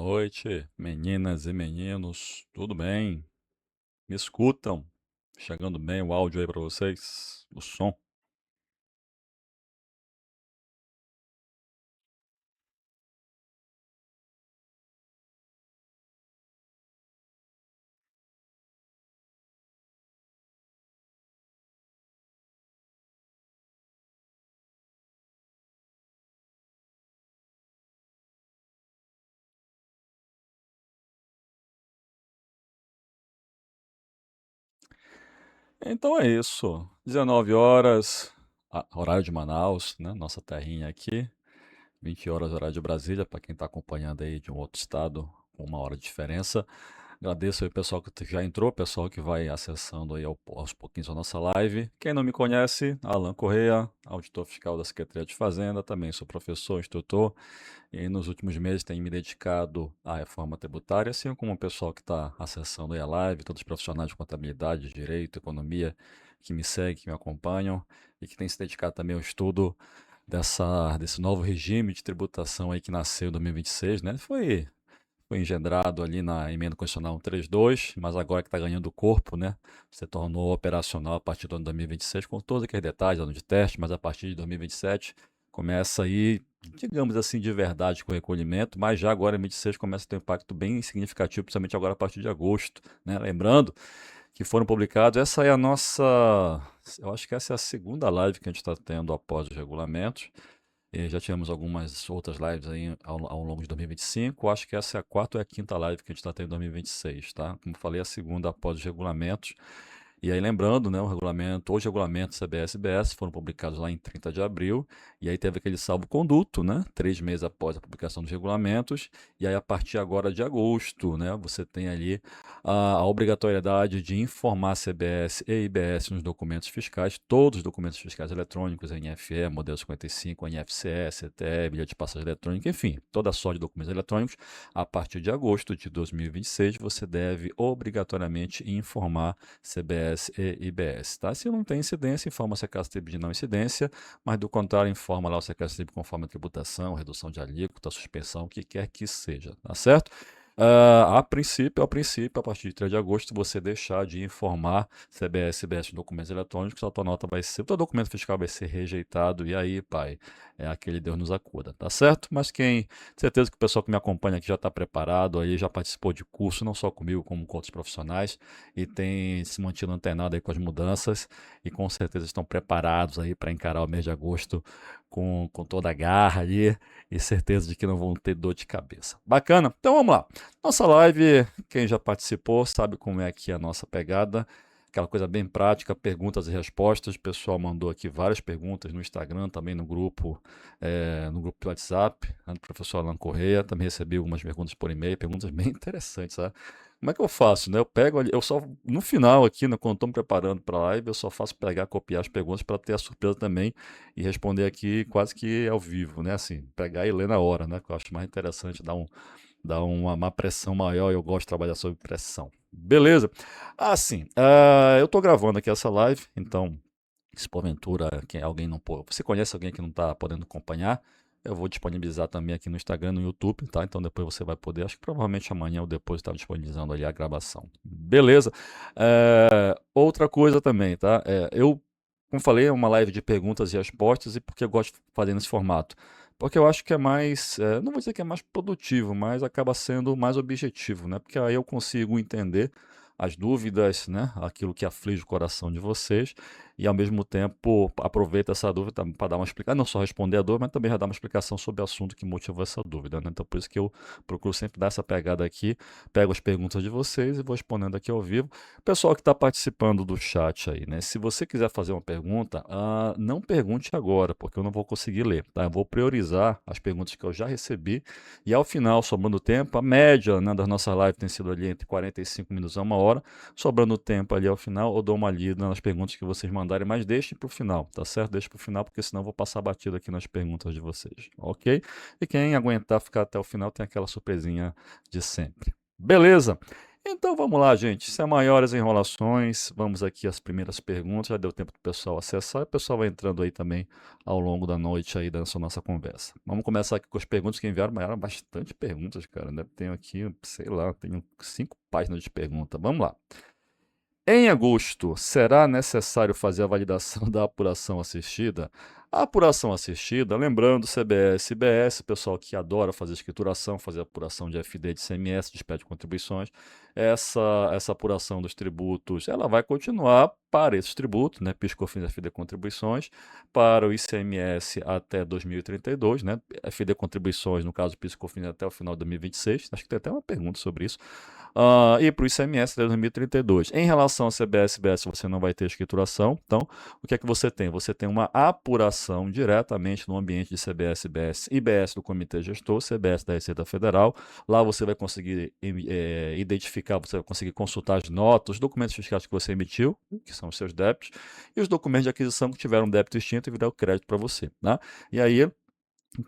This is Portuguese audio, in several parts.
noite, meninas e meninos, tudo bem? Me escutam? Chegando bem o áudio aí para vocês? O som? Então é isso. 19 horas, horário de Manaus, né? Nossa terrinha aqui. 20 horas, horário de Brasília, para quem está acompanhando aí de um outro estado, com uma hora de diferença. Agradeço aí o pessoal que já entrou, o pessoal que vai acessando aí aos pouquinhos a nossa live. Quem não me conhece, Alan Correia, auditor fiscal da Secretaria de Fazenda, também sou professor, instrutor, e nos últimos meses tenho me dedicado à reforma tributária, assim como o pessoal que está acessando aí a live, todos os profissionais de contabilidade, direito, economia, que me seguem, que me acompanham e que têm se dedicado também ao estudo desse novo regime de tributação aí que nasceu em 2026, né? Foi engendrado ali na emenda constitucional 132, mas agora que está ganhando corpo, né? Se tornou operacional a partir do ano 2026, com todos aqueles detalhes, ano de teste, mas a partir de 2027 começa aí, digamos assim, de verdade com o recolhimento, mas já agora em 2026 começa a ter um impacto bem significativo, principalmente agora a partir de agosto, né? Lembrando que foram publicados, essa é a nossa, eu acho que essa é a segunda live que a gente está tendo após os regulamentos. Já tivemos algumas outras lives aí ao longo de 2025. Acho que essa é a quarta ou é a quinta live que a gente está tendo em 2026, tá? Como falei, a segunda após os regulamentos. E aí, lembrando, né, os regulamentos CBS e BS foram publicados lá em 30 de abril, e aí teve aquele salvo-conduto, né, 3 meses após a publicação dos regulamentos, e aí a partir agora de agosto, né, você tem ali a obrigatoriedade de informar CBS e IBS nos documentos fiscais, todos os documentos fiscais eletrônicos, NFE, modelo 55, NFCE, CTE, bilhete de passagem eletrônica, enfim, toda a sorte de documentos eletrônicos, a partir de agosto de 2026, você deve obrigatoriamente informar CBS e IBS, tá? Se não tem incidência, informa a Secastrib de não incidência, mas do contrário, informa lá o Secastrib conforme a tributação, redução de alíquota, suspensão, o que quer que seja, tá certo? A partir de 3 de agosto, você deixar de informar CBS e IBS em documentos eletrônicos, a tua nota vai ser, o teu documento fiscal vai ser rejeitado, e aí, pai, é aquele Deus nos acuda, tá certo? Mas certeza que o pessoal que me acompanha aqui já está preparado, aí já participou de curso, não só comigo, como com outros profissionais, e tem se mantido antenado aí com as mudanças e com certeza estão preparados aí para encarar o mês de agosto com toda a garra ali e certeza de que não vão ter dor de cabeça. Bacana? Então vamos lá. Nossa live, quem já participou sabe como é aqui a nossa pegada. Aquela coisa bem prática, perguntas e respostas. O pessoal mandou aqui várias perguntas no Instagram, também no grupo do WhatsApp, né, do professor Alan Correia. Também recebi algumas perguntas por e-mail, perguntas bem interessantes, sabe? Como é que eu faço, né? Eu pego ali, eu só no final aqui, né, quando estou me preparando para a live, eu só faço pegar, copiar as perguntas para ter a surpresa também e responder aqui quase que ao vivo, né? Assim, pegar e ler na hora, né? Que eu acho mais interessante, dar uma pressão maior e eu gosto de trabalhar sob pressão. Beleza? Assim, eu estou gravando aqui essa live, então se porventura alguém não pôde, você conhece alguém que não está podendo acompanhar, eu vou disponibilizar também aqui no Instagram, no YouTube, tá? Então depois você vai poder, acho que provavelmente amanhã ou depois está disponibilizando ali a gravação. Beleza? Outra coisa também, tá? Como falei, é uma live de perguntas e respostas e por que eu gosto de fazer nesse formato? Porque eu acho que é mais, não vou dizer que é mais produtivo, mas acaba sendo mais objetivo, né? Porque aí eu consigo entender as dúvidas, né? Aquilo que aflige o coração de vocês e ao mesmo tempo aproveita essa dúvida para dar uma explicação, não só responder a dúvida, mas também já dar uma explicação sobre o assunto que motivou essa dúvida, né? Então por isso que eu procuro sempre dar essa pegada aqui, pego as perguntas de vocês e vou respondendo aqui ao vivo. Pessoal que está participando do chat aí, né? Se você quiser fazer uma pergunta, não pergunte agora, porque eu não vou conseguir ler, tá? Eu vou priorizar as perguntas que eu já recebi e ao final, sobrando tempo, a média, né, das nossas lives tem sido ali entre 45 minutos a 1 hora, sobrando tempo ali ao final, eu dou uma lida nas perguntas que vocês mandarem, mas deixem para o final, tá certo? Deixe para o final, porque senão eu vou passar batido aqui nas perguntas de vocês, ok? E quem aguentar ficar até o final tem aquela surpresinha de sempre. Beleza? Então vamos lá, gente. Sem maiores enrolações, vamos aqui às primeiras perguntas. Já deu tempo do pessoal acessar. O pessoal vai entrando aí também ao longo da noite aí dessa nossa conversa. Vamos começar aqui com as perguntas que enviaram, mas eram bastante perguntas, cara, né? Tenho aqui, sei lá, tenho 5 páginas de pergunta. Vamos lá. Em agosto, será necessário fazer a validação da apuração assistida? A apuração assistida, lembrando, CBS, IBS, pessoal que adora fazer escrituração, fazer apuração de FD, de CMS, despede de contribuições, essa apuração dos tributos, ela vai continuar para esses tributos, né, PIS, COFINS, FD contribuições, para o ICMS até 2032, né, FD contribuições, no caso PIS, COFINS até o final de 2026, acho que tem até uma pergunta sobre isso. E para o ICMS de 2032. Em relação ao CBS, IBS, você não vai ter escrituração. Então, o que é que você tem? Você tem uma apuração diretamente no ambiente de CBS, IBS, IBS do Comitê Gestor, CBS da Receita Federal. Lá você vai conseguir identificar, você vai conseguir consultar as notas, os documentos fiscais que você emitiu, que são os seus débitos, e os documentos de aquisição que tiveram débito extinto e virar o crédito para você. Né? E aí,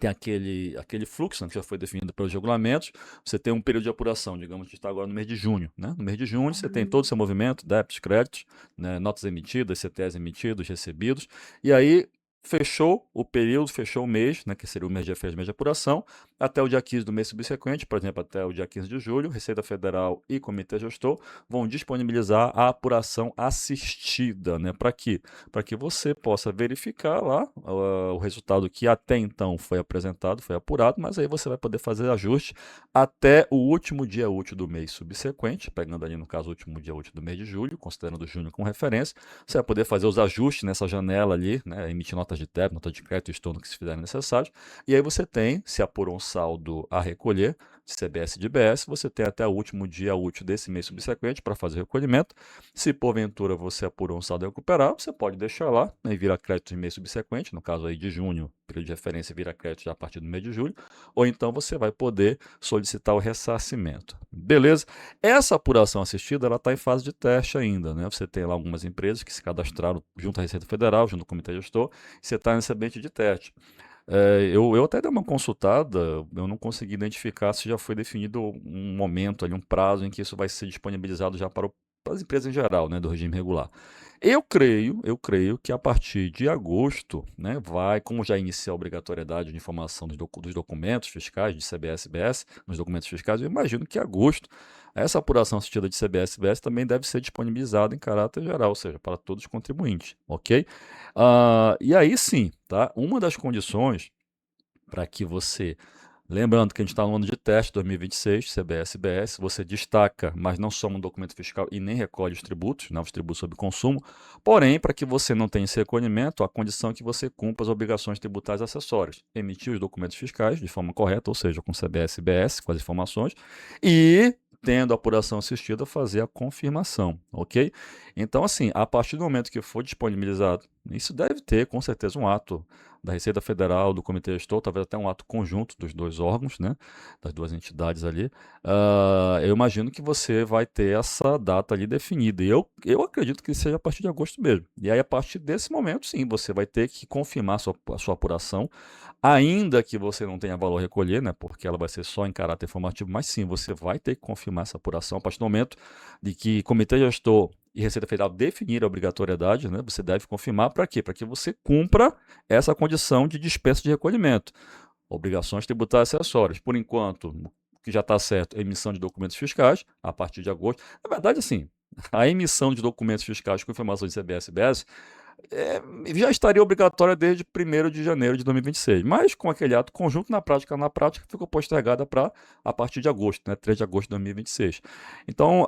tem aquele fluxo, né, que já foi definido pelos regulamentos. Você tem um período de apuração, digamos que está agora no mês de junho. Né? No mês de junho, você tem todo o seu movimento, débitos, créditos, né, notas emitidas, CTs emitidos, recebidos. E aí, fechou o período, fechou o mês, né, que seria o mês de efeito, mês de apuração, até o dia 15 do mês subsequente, por exemplo, até o dia 15 de julho, Receita Federal e Comitê Gestor vão disponibilizar a apuração assistida. Né? Para quê? Para que você possa verificar lá o resultado que até então foi apresentado, foi apurado, mas aí você vai poder fazer ajuste até o último dia útil do mês subsequente, pegando ali no caso o último dia útil do mês de julho, considerando junho como referência, você vai poder fazer os ajustes nessa janela ali, né, emitir notas de débito, nota de crédito e estorno que se fizerem necessários, e aí você tem, se apurou um saldo a recolher, de CBS e de IBS, você tem até o último dia útil desse mês subsequente para fazer o recolhimento. Se porventura você apurou um saldo a recuperar, você pode deixar lá, né, e vira crédito em mês subsequente, no caso aí de junho, período de referência vira crédito já a partir do mês de julho, ou então você vai poder solicitar o ressarcimento. Beleza? Essa apuração assistida, ela está em fase de teste ainda, né? Você tem lá algumas empresas que se cadastraram junto à Receita Federal, junto ao Comitê Gestor, e você está nesse ambiente de teste. Eu até dei uma consultada, eu não consegui identificar se já foi definido um momento ali, um prazo em que isso vai ser disponibilizado já para as empresas em geral, né, do regime regular. Eu creio que a partir de agosto, né, vai, como já inicia a obrigatoriedade de informação dos documentos fiscais de CBS e BS, nos documentos fiscais, eu imagino que em agosto essa apuração assistida de CBS e BS também deve ser disponibilizada em caráter geral, ou seja, para todos os contribuintes, ok? E aí sim, tá? Uma das condições para que você, lembrando que a gente está no ano de teste 2026, CBS e BS, você destaca, mas não soma um documento fiscal e nem recolhe os tributos, né, os tributos sobre consumo. Porém, para que você não tenha esse recolhimento, a condição é que você cumpra as obrigações tributárias acessórias, emitir os documentos fiscais de forma correta, ou seja, com CBS e BS, com as informações, e tendo a apuração assistida, fazer a confirmação, ok? Então, assim, a partir do momento que for disponibilizado, isso deve ter, com certeza, um ato da Receita Federal, do Comitê Gestor, talvez até um ato conjunto dos dois órgãos, né, das duas entidades ali. Eu imagino que você vai ter essa data ali definida. E eu acredito que seja a partir de agosto mesmo. E aí, a partir desse momento, sim, você vai ter que confirmar a sua apuração, ainda que você não tenha valor a recolher, né, porque ela vai ser só em caráter informativo, mas sim, você vai ter que confirmar essa apuração a partir do momento de que Comitê Gestor e Receita Federal definir a obrigatoriedade, né, você deve confirmar para quê? Para que você cumpra essa condição de dispensa de recolhimento. Obrigações tributárias acessórias. Por enquanto, o que já está certo, emissão de documentos fiscais, a partir de agosto. Na verdade, assim, a emissão de documentos fiscais com informações de CBS e BS é, já estaria obrigatória desde 1º de janeiro de 2026, mas com aquele ato conjunto, na prática ficou postergada para a partir de agosto, né, 3 de agosto de 2026. Então,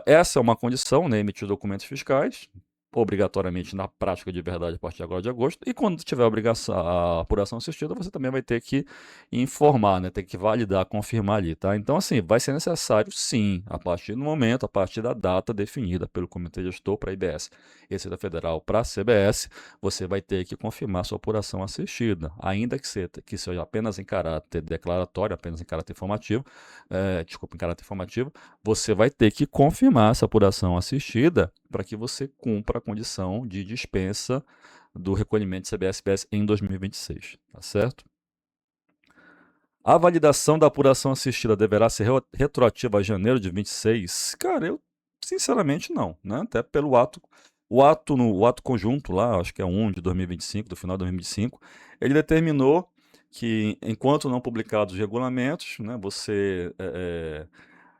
essa é uma condição, né, emitir documentos fiscais, obrigatoriamente na prática de verdade a partir de agora de agosto, e quando tiver a obrigação, a apuração assistida, você também vai ter que informar, né, ter que validar, confirmar ali, tá? Então, assim, vai ser necessário, sim, a partir do momento, a partir da data definida pelo Comitê Gestor para a IBS, Receita Federal para a CBS, você vai ter que confirmar sua apuração assistida, ainda que seja apenas em caráter declaratório, apenas em caráter informativo, desculpa, em caráter informativo, você vai ter que confirmar essa apuração assistida para que você cumpra a condição de dispensa do recolhimento de CBS-BS em 2026, tá certo? A validação da apuração assistida deverá ser retroativa a janeiro de 26? Cara, eu sinceramente não, né? Até pelo ato, o ato conjunto lá, acho que é 1 de 2025, do final de 2025, ele determinou que enquanto não publicados os regulamentos, né,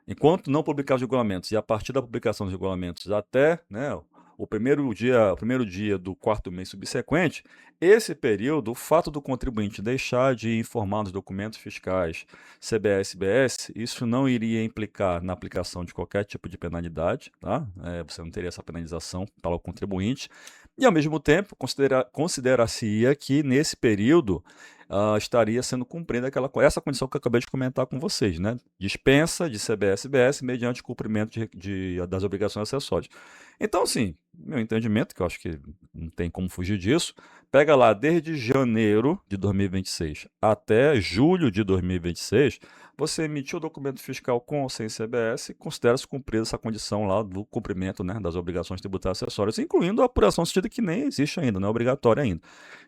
enquanto não publicar os regulamentos e a partir da publicação dos regulamentos até, né, o primeiro dia do quarto mês subsequente, esse período, o fato do contribuinte deixar de informar nos documentos fiscais CBS e SBS, isso não iria implicar na aplicação de qualquer tipo de penalidade, tá? Você não teria essa penalização para o contribuinte. E, ao mesmo tempo, considera-se-ia que, nesse período, estaria sendo cumprida essa condição que eu acabei de comentar com vocês, né? Dispensa de CBS-BS mediante cumprimento das obrigações acessórias. Então, assim, meu entendimento, que eu acho que não tem como fugir disso, pega lá desde janeiro de 2026 até julho de 2026, você emitiu o documento fiscal com ou sem CBS e considera-se cumprida essa condição lá do cumprimento, né, das obrigações tributárias acessórias, incluindo a apuração assistida que nem existe ainda, não é obrigatória ainda.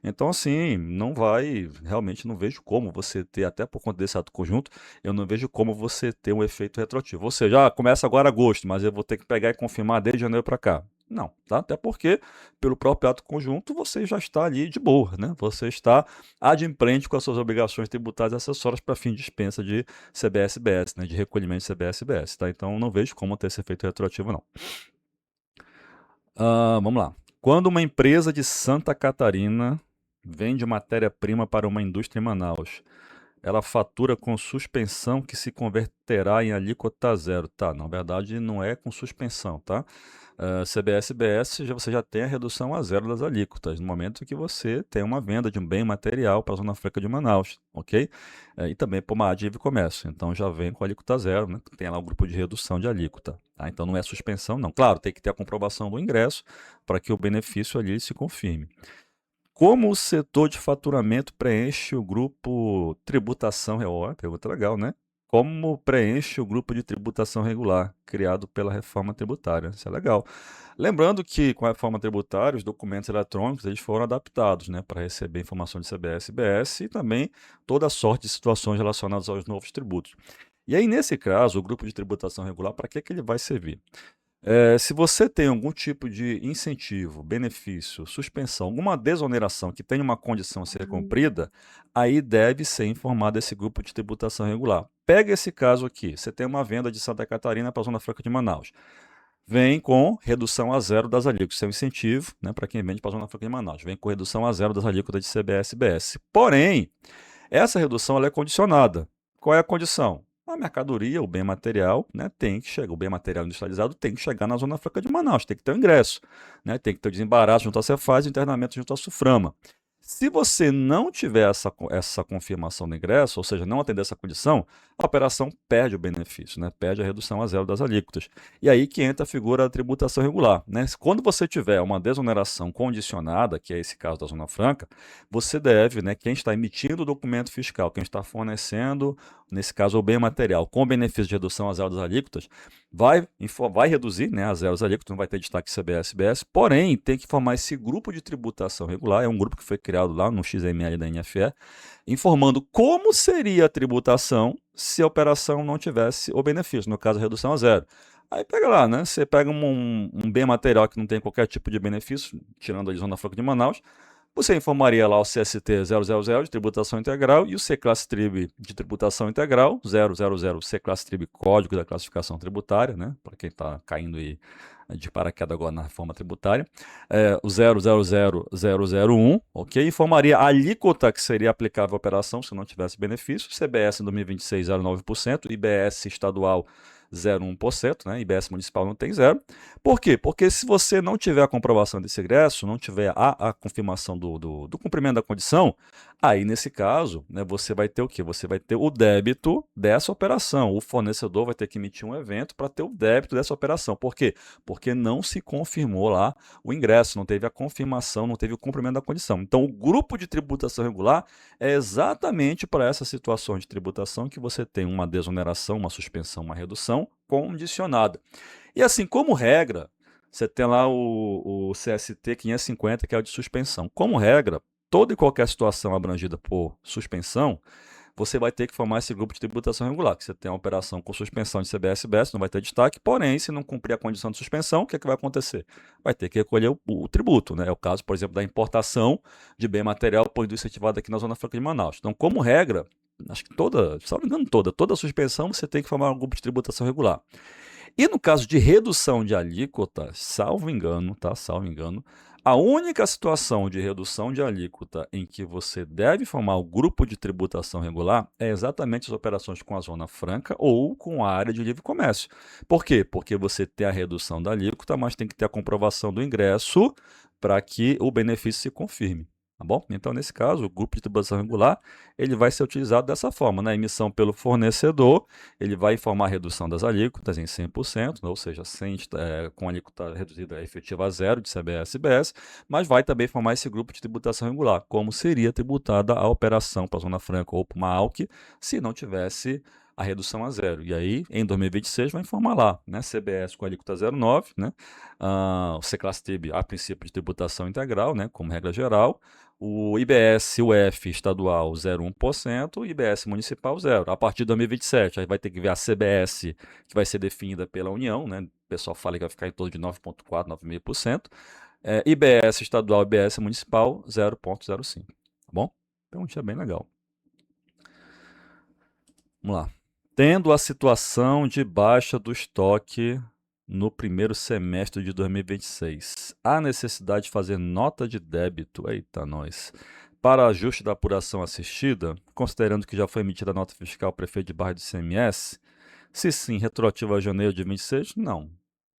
Então, assim, não vai, realmente não vejo como você ter, até por conta desse ato conjunto, eu não vejo como você ter um efeito retroativo. Ou seja, começa agora agosto, mas eu vou ter que pegar e confirmar desde janeiro para cá. Não, tá? Até porque, pelo próprio ato conjunto, você já está ali de boa, né? Você está adimplente com as suas obrigações tributárias acessórias para fim de dispensa de CBS-BS, né? De recolhimento de CBS-BS, tá? Então, não vejo como ter esse efeito retroativo, não. Vamos lá. Quando uma empresa de Santa Catarina vende matéria-prima para uma indústria em Manaus, ela fatura com suspensão que se converterá em alíquota zero. Tá, na verdade não é com suspensão, tá? CBS-BS você já tem a redução a zero das alíquotas, no momento que você tem uma venda de um bem material para a Zona Franca de Manaus, ok? E também por uma ADIV comércio, então já vem com alíquota zero, né? Tem lá o grupo de redução de alíquota, tá? Então não é suspensão, não. Claro, tem que ter a comprovação do ingresso para que o benefício ali se confirme. Como o setor de faturamento preenche o grupo tributação regular? Pergunta legal, né? Como preenche o grupo de tributação regular, criado pela reforma tributária? Isso é legal. Lembrando que com a reforma tributária, os documentos eletrônicos eles foram adaptados, né, para receber informação de CBS, BS e também toda sorte de situações relacionadas aos novos tributos. E aí, nesse caso, o grupo de tributação regular, para que ele vai servir? Se você tem algum tipo de incentivo, benefício, suspensão, alguma desoneração que tenha uma condição a ser cumprida, aí deve ser informado esse grupo de tributação regular. Pega esse caso aqui, você tem uma venda de Santa Catarina para a Zona Franca de Manaus. Vem com redução a zero das alíquotas. Isso é um incentivo, né, para quem vende para a Zona Franca de Manaus. Vem com redução a zero das alíquotas de CBS e BS. Porém, essa redução ela é condicionada. Qual é a condição? A mercadoria, o bem material, né, tem que chegar, o bem material industrializado tem que chegar na Zona Franca de Manaus, tem que ter o ingresso, né, tem que ter o desembaraço junto à Cefaz e o internamento junto à Suframa. Se você não tiver essa confirmação do ingresso, ou seja, não atender essa condição, a operação perde o benefício, né? Perde a redução a zero das alíquotas. E aí que entra a figura da tributação regular, né? Quando você tiver uma desoneração condicionada, que é esse caso da Zona Franca, você deve, né, quem está emitindo o documento fiscal, quem está fornecendo, nesse caso, o bem material com benefício de redução a zero das alíquotas, vai reduzir, né, a zero das alíquotas, não vai ter destaque CBS, BS, porém, tem que formar esse grupo de tributação regular, é um grupo que foi criado lá no XML da NFE, informando como seria a tributação se a operação não tivesse o benefício, no caso, a redução a zero. Aí pega lá, né? Você pega um bem material que não tem qualquer tipo de benefício, tirando a Zona Franca de Manaus, você informaria lá o CST 000 de tributação integral e o C-Class Trib de tributação integral, 000 C-Class Trib código da classificação tributária, né? Para quem está caindo aí de paraquedas agora na reforma tributária, o 000001, ok? Informaria a alíquota que seria aplicável à operação se não tivesse benefício, CBS em 2026 0,9%, IBS estadual 0,1%, né? IBS municipal não tem zero. Por quê? Porque se você não tiver a comprovação desse ingresso, não tiver a confirmação do cumprimento da condição, aí nesse caso, né, você vai ter o quê? Você vai ter o débito dessa operação. O fornecedor vai ter que emitir um evento para ter o débito dessa operação. Por quê? Porque não se confirmou lá o ingresso, não teve a confirmação, não teve o cumprimento da condição. Então, o grupo de tributação regular é exatamente para essas situações de tributação que você tem uma desoneração, uma suspensão, uma redução condicionada. E assim, como regra, você tem lá o CST 550, que é o de suspensão. Como regra, toda e qualquer situação abrangida por suspensão, você vai ter que formar esse grupo de tributação regular, que você tem a operação com suspensão de CBS-BS, não vai ter destaque, porém, se não cumprir a condição de suspensão, o que é que vai acontecer? Vai ter que recolher o tributo, né? É o caso, por exemplo, da importação de bem material por indústria incentivada aqui na Zona Franca de Manaus. Então, como regra, acho que toda, se não me engano, toda suspensão você tem que formar um grupo de tributação regular. E no caso de redução de alíquota, salvo engano, tá? Salvo engano, a única situação de redução de alíquota em que você deve formar o grupo de tributação regular é exatamente as operações com a Zona Franca ou com a área de livre comércio. Por quê? Porque você tem a redução da alíquota, mas tem que ter a comprovação do ingresso para que o benefício se confirme. Tá bom? Então, nesse caso, o grupo de tributação regular ele vai ser utilizado dessa forma, na emissão pelo fornecedor, ele vai informar a redução das alíquotas em 100%, né, ou seja, com a alíquota reduzida efetiva a zero de CBS e BS, mas vai também formar esse grupo de tributação regular, como seria tributada a operação para a Zona Franca ou para uma ALC, se não tivesse a redução a zero. E aí, em 2026, vai informar lá, né, CBS com a alíquota 0,9, né, o CCLAS-TIB a princípio de tributação integral, né, como regra geral, o IBS-UF estadual 0,1%, o IBS municipal 0. A partir de 2027, aí vai ter que ver a CBS, que vai ser definida pela União, né? O pessoal fala que vai ficar em torno de 9,4%, 9,5%. IBS estadual e IBS municipal 0,05%. Tá bom? Então, isso é bem legal. Vamos lá. Tendo a situação de baixa do estoque no primeiro semestre de 2026, há necessidade de fazer nota de débito, eita nós, para ajuste da apuração assistida, considerando que já foi emitida a nota fiscal ao prefeito de Barra do ICMS? Se sim, retroativa a janeiro de 26? Não,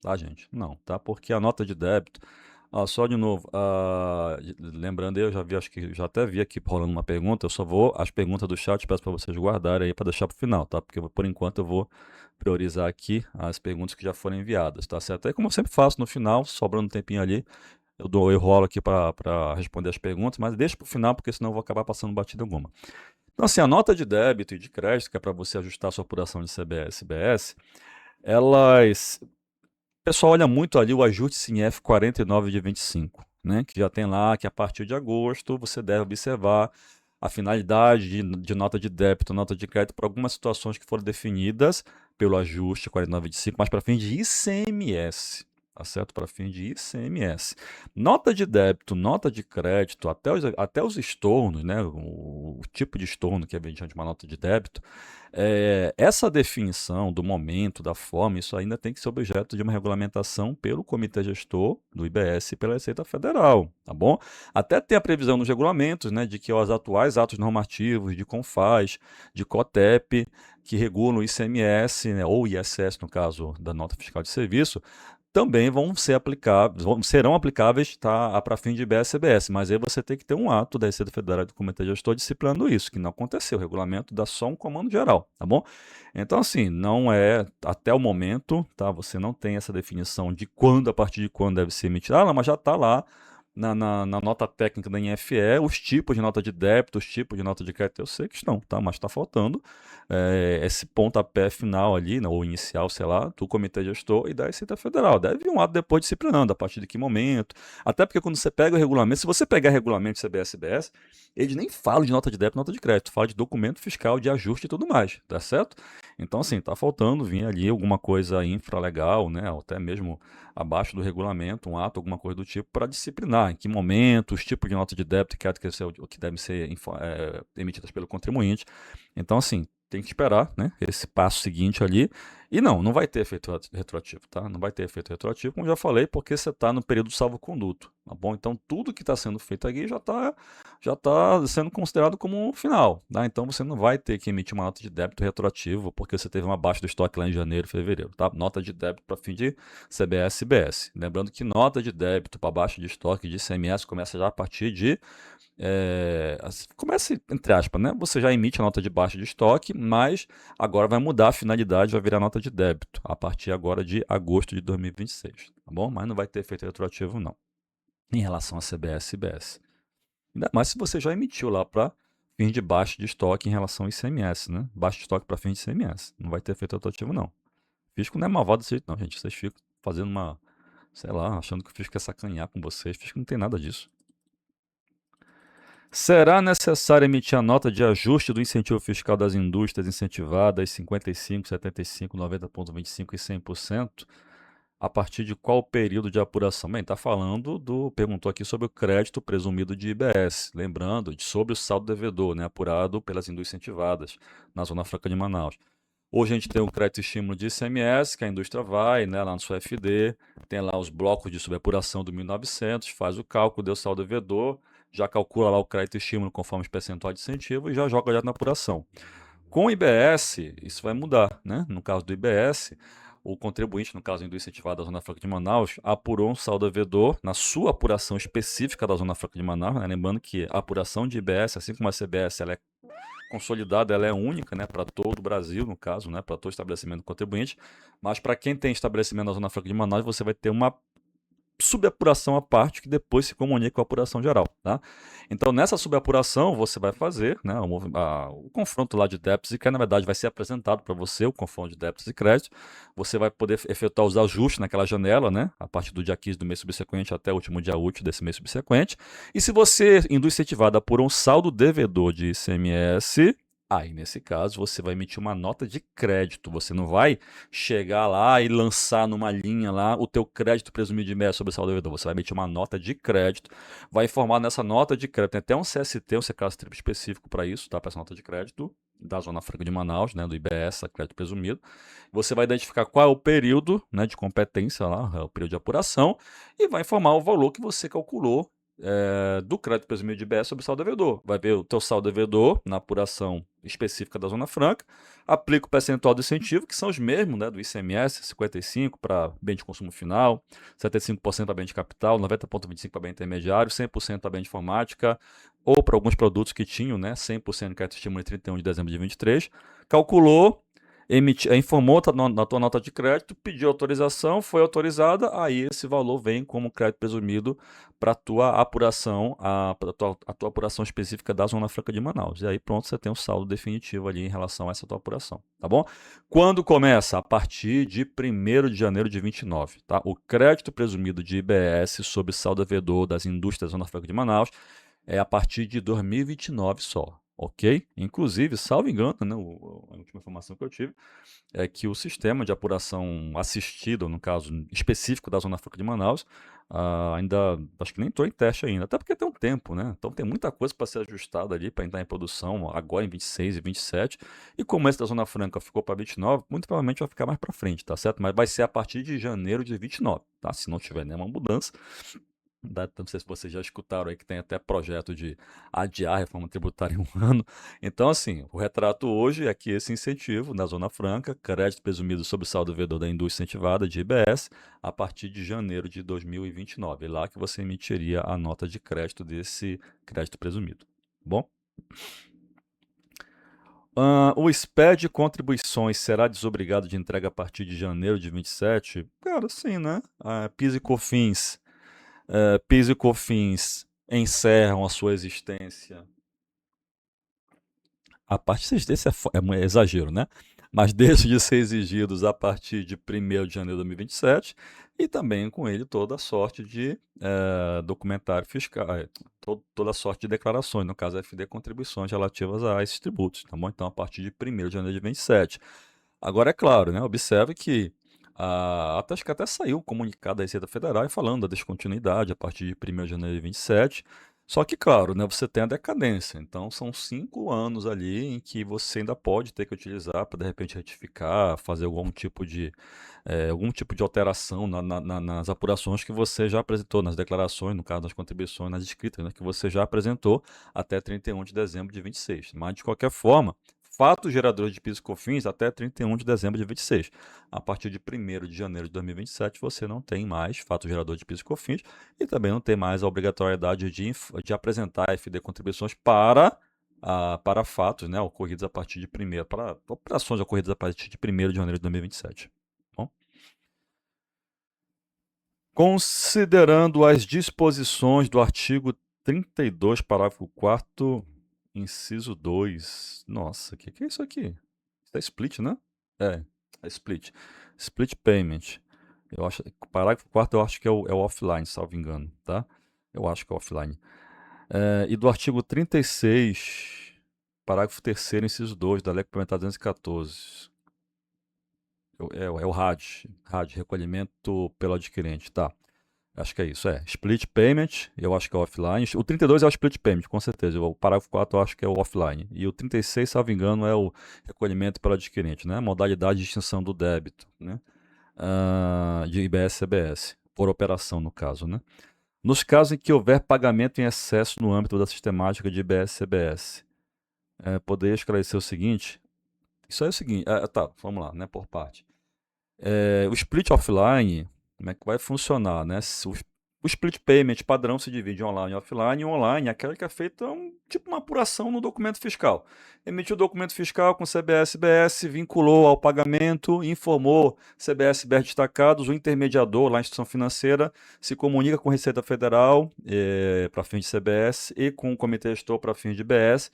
tá, gente? Não, tá? Porque a nota de débito, só de novo, lembrando, eu já vi, acho que já até vi aqui rolando uma pergunta, eu só vou, as perguntas do chat, peço para vocês guardarem aí para deixar para o final, tá? Porque por enquanto eu vou priorizar aqui as perguntas que já foram enviadas, tá certo? Aí como eu sempre faço no final, sobrando um tempinho ali, eu rolo aqui para responder as perguntas, mas deixa para o final, porque senão eu vou acabar passando batida alguma. Então, assim, a nota de débito e de crédito, que é para você ajustar a sua apuração de CBS e BS, elas. O pessoal olha muito ali o ajuste SINEF 49 de 25, né? Que já tem lá que a partir de agosto você deve observar a finalidade de nota de débito, nota de crédito para algumas situações que foram definidas pelo ajuste 49 de 25, mas para fins de ICMS. Tá certo? Para fim de ICMS. Nota de débito, nota de crédito, até os estornos, né? O tipo de estorno que é mediante uma nota de débito, essa definição do momento, da forma, isso ainda tem que ser objeto de uma regulamentação pelo Comitê Gestor do IBS e pela Receita Federal, tá bom? Até tem a previsão nos regulamentos, né, de que os atuais atos normativos de CONFAS, de COTEP, que regulam o ICMS, né, ou ISS, no caso da nota fiscal de serviço, também vão ser aplicados, serão aplicáveis, tá, para fim de IBS-CBS, mas aí você tem que ter um ato da Receita Federal e do Comitê Gestor disciplinando isso, que não aconteceu. O regulamento dá só um comando geral, tá bom? Então, assim, não é, até o momento, tá, você não tem essa definição de quando, a partir de quando deve ser emitida. Ah, mas já está lá na nota técnica da INFE, os tipos de nota de débito, os tipos de nota de crédito, eu sei que estão, tá? Mas está faltando esse pontapé final ali, né, ou inicial, sei lá, do Comitê Gestor e da Receita Federal. Deve vir um ato depois disciplinando, a partir de que momento. Até porque quando você pega o regulamento, se você pegar regulamento CBS-BS, eles nem falam de nota de débito, nota de crédito, fala de documento fiscal, de ajuste e tudo mais, tá certo? Então, assim, tá faltando vir ali alguma coisa infralegal, né, ou até mesmo abaixo do regulamento, um ato, alguma coisa do tipo, para disciplinar em que momento, os tipos de nota de débito e crédito que devem ser emitidas pelo contribuinte. Então, assim, tem que esperar, né, esse passo seguinte ali. E não vai ter efeito retroativo, tá? Não vai ter efeito retroativo, como já falei, porque você está no período salvo-conduto, tá bom? Então, tudo que está sendo feito aqui já tá sendo considerado como um final, tá? Então, você não vai ter que emitir uma nota de débito retroativo, porque você teve uma baixa do estoque lá em janeiro, fevereiro, tá? Nota de débito para fim de CBS e BS. Lembrando que nota de débito para baixa de estoque de ICMS começa já a partir de começa, entre aspas, né? Você já emite a nota de baixa de estoque, mas agora vai mudar a finalidade, vai virar nota de débito, a partir agora de agosto de 2026, tá bom? Mas não vai ter efeito retroativo, não, em relação a CBS e BS. Ainda mais se você já emitiu lá para fim de baixa de estoque em relação ao ICMS, né? Baixa de estoque para fim de ICMS. Não vai ter efeito retroativo, não. Fisco não é malvado desse jeito, não, gente. Vocês ficam fazendo sei lá, achando que o fisco quer sacanear com vocês. Fisco não tem nada disso. Será necessário emitir a nota de ajuste do incentivo fiscal das indústrias incentivadas 55, 75, 90,25 e 100%? A partir de qual período de apuração? Bem, está falando do. Perguntou aqui sobre o crédito presumido de IBS. Lembrando, sobre o saldo devedor, né, apurado pelas indústrias incentivadas na Zona Franca de Manaus. Hoje a gente tem o crédito estímulo de ICMS, que a indústria vai, né, lá no seu FD, tem lá os blocos de subapuração do 1900, faz o cálculo, deu saldo devedor, já calcula lá o crédito estímulo conforme os percentuais de incentivo e já joga já na apuração. Com o IBS, isso vai mudar, né? No caso do IBS, o contribuinte, no caso do incentivado da Zona Franca de Manaus, apurou um saldo devedor na sua apuração específica da Zona Franca de Manaus, né? Lembrando que a apuração de IBS, assim como a CBS, ela é consolidada, ela é única, né, para todo o Brasil, no caso, né, para todo estabelecimento contribuinte, mas para quem tem estabelecimento na Zona Franca de Manaus, você vai ter uma subapuração à parte que depois se comunica com a apuração geral, tá? Então, nessa subapuração, você vai fazer, né, o confronto lá de débitos e crédito, na verdade, vai ser apresentado para você o confronto de débitos e crédito. Você vai poder efetuar os ajustes naquela janela, né, a partir do dia 15 do mês subsequente até o último dia útil desse mês subsequente. E se você, indústria incentivada, apurou um saldo devedor de ICMS, aí, nesse caso, você vai emitir uma nota de crédito. Você não vai chegar lá e lançar numa linha lá o teu crédito presumido de média sobre o saldo devedor. Você vai emitir uma nota de crédito, vai informar nessa nota de crédito. Tem até um CST, um CCAS-TRIP específico para isso, tá? Para essa nota de crédito da Zona Franca de Manaus, né, do IBS, crédito presumido. Você vai identificar qual é o período, né, de competência lá, o período de apuração, e vai informar o valor que você calculou do crédito presumido de IBS sobre o saldo devedor. Vai ver o teu saldo devedor na apuração específica da Zona Franca, aplica o percentual do incentivo, que são os mesmos, né, do ICMS, 55% para bem de consumo final, 75% para bem de capital, 90,25% para bem intermediário, 100% para bem de informática, ou para alguns produtos que tinham, né, 100% de crédito estímulo em 31 de dezembro de 23, calculou, informou na tua nota de crédito, pediu autorização, foi autorizada, aí esse valor vem como crédito presumido para a tua apuração, a tua apuração específica da Zona Franca de Manaus. E aí pronto, você tem um saldo definitivo ali em relação a essa tua apuração, tá bom? Quando começa? A partir de 1º de janeiro de 29, tá? O crédito presumido de IBS sobre saldo devedor das indústrias da Zona Franca de Manaus é a partir de 2029 só, ok? Inclusive, salvo engano, né, a última informação que eu tive, é que o sistema de apuração assistida, no caso específico da Zona Franca de Manaus, ainda acho que nem entrou em teste ainda, até porque tem um tempo, né? Então tem muita coisa para ser ajustada ali para entrar em produção agora em 26 e 27. E como esse da Zona Franca ficou para 29, muito provavelmente vai ficar mais para frente, tá certo? Mas vai ser a partir de janeiro de 29, tá? Se não tiver nenhuma mudança. Não sei se vocês já escutaram aí que tem até projeto de adiar a reforma tributária em um ano. Então, assim, o retrato hoje é que esse incentivo na Zona Franca, crédito presumido sobre saldo devedor da indústria incentivada de IBS, a partir de janeiro de 2029. É lá que você emitiria a nota de crédito desse crédito presumido. Bom? O SPE de contribuições será desobrigado de entrega a partir de janeiro de 27? Cara, sim, né? PIS e COFINS PIS e COFINS encerram a sua existência. A partir desse é um exagero, né? Mas deixam de ser exigidos a partir de 1º de janeiro de 2027 e também com ele toda a sorte de documentário fiscal, toda a sorte de declarações, no caso FD, contribuições relativas a esses tributos, tá bom? Então, a partir de 1º de janeiro de 27. Agora, é claro, né? Observe que acho que até saiu um comunicado da Receita Federal falando da descontinuidade a partir de 1º de janeiro de 27. Só que, claro, né, você tem a decadência. Então, são 5 anos ali em que você ainda pode ter que utilizar para, de repente, retificar, fazer algum tipo de alteração nas apurações que você já apresentou, nas declarações, no caso das contribuições, nas escritas, né, que você já apresentou até 31 de dezembro de 26. Mas, de qualquer forma, fatos geradores de PIS e COFINS até 31 de dezembro de 26. A partir de 1º de janeiro de 2027, você não tem mais fato gerador de PIS e COFINS e também não tem mais a obrigatoriedade de apresentar FD contribuições para fatos, né, ocorridos a partir de para operações ocorridas a partir de 1º de janeiro de 2027. Bom? Considerando as disposições do artigo 32, parágrafo 4º, inciso 2. Nossa, o que é isso aqui? Isso é split, né? É split. Split payment. O parágrafo 4º eu acho que é o offline, salvo engano, tá? Eu acho que é offline. E do artigo 36, parágrafo 3º, inciso 2 da Lei Complementar 214. É o RAD, recolhimento pelo adquirente, tá. Acho que é isso, Split payment, eu acho que é offline. O 32 é o split payment, com certeza. O parágrafo 4 eu acho que é o offline. E o 36, salvo engano, é o recolhimento pelo adquirente, né? Modalidade de extinção do débito, né? De IBS-CBS, por operação, no caso, né? Nos casos em que houver pagamento em excesso no âmbito da sistemática de IBS-CBS, poderia esclarecer o seguinte. Isso é o seguinte, tá, vamos lá, né, por parte. O split offline, como é que vai funcionar, né? O split payment padrão se divide em online e offline. E online é aquela que é feita tipo uma apuração no documento fiscal. Emitiu o documento fiscal com CBS-BS, vinculou ao pagamento, informou CBS-BS destacados, o intermediador, lá a instituição financeira, se comunica com a Receita Federal para fins de CBS e com o Comitê Gestor para fins de BS,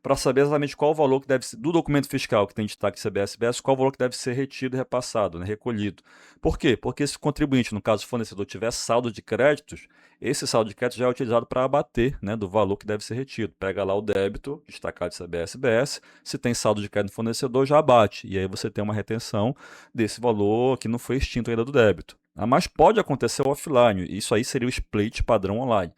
para saber exatamente qual o valor que deve ser, do documento fiscal que tem destaque CBS-BS, qual o valor que deve ser retido e repassado, né, recolhido. Por quê? Porque se o contribuinte, no caso o fornecedor, tiver saldo de créditos, esse saldo de crédito já é utilizado para abater, né, do valor que deve ser retido. Pega lá o débito, destacado de CBS-BS, se tem saldo de crédito no fornecedor, já abate. E aí você tem uma retenção desse valor que não foi extinto ainda do débito. Mas pode acontecer offline, isso aí seria o split padrão online.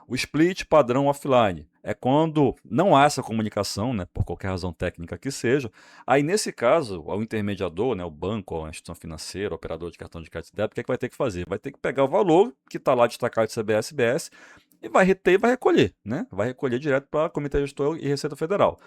O split padrão offline é quando não há essa comunicação, né, por qualquer razão técnica que seja. Aí, nesse caso, o intermediador, né, o banco, a instituição financeira, o operador de cartão de crédito e débito, o que é que vai ter que fazer? Vai ter que pegar o valor que está lá destacado de CBS-BS e vai reter e vai recolher, né? Vai recolher direto para o Comitê Gestor e Receita Federal.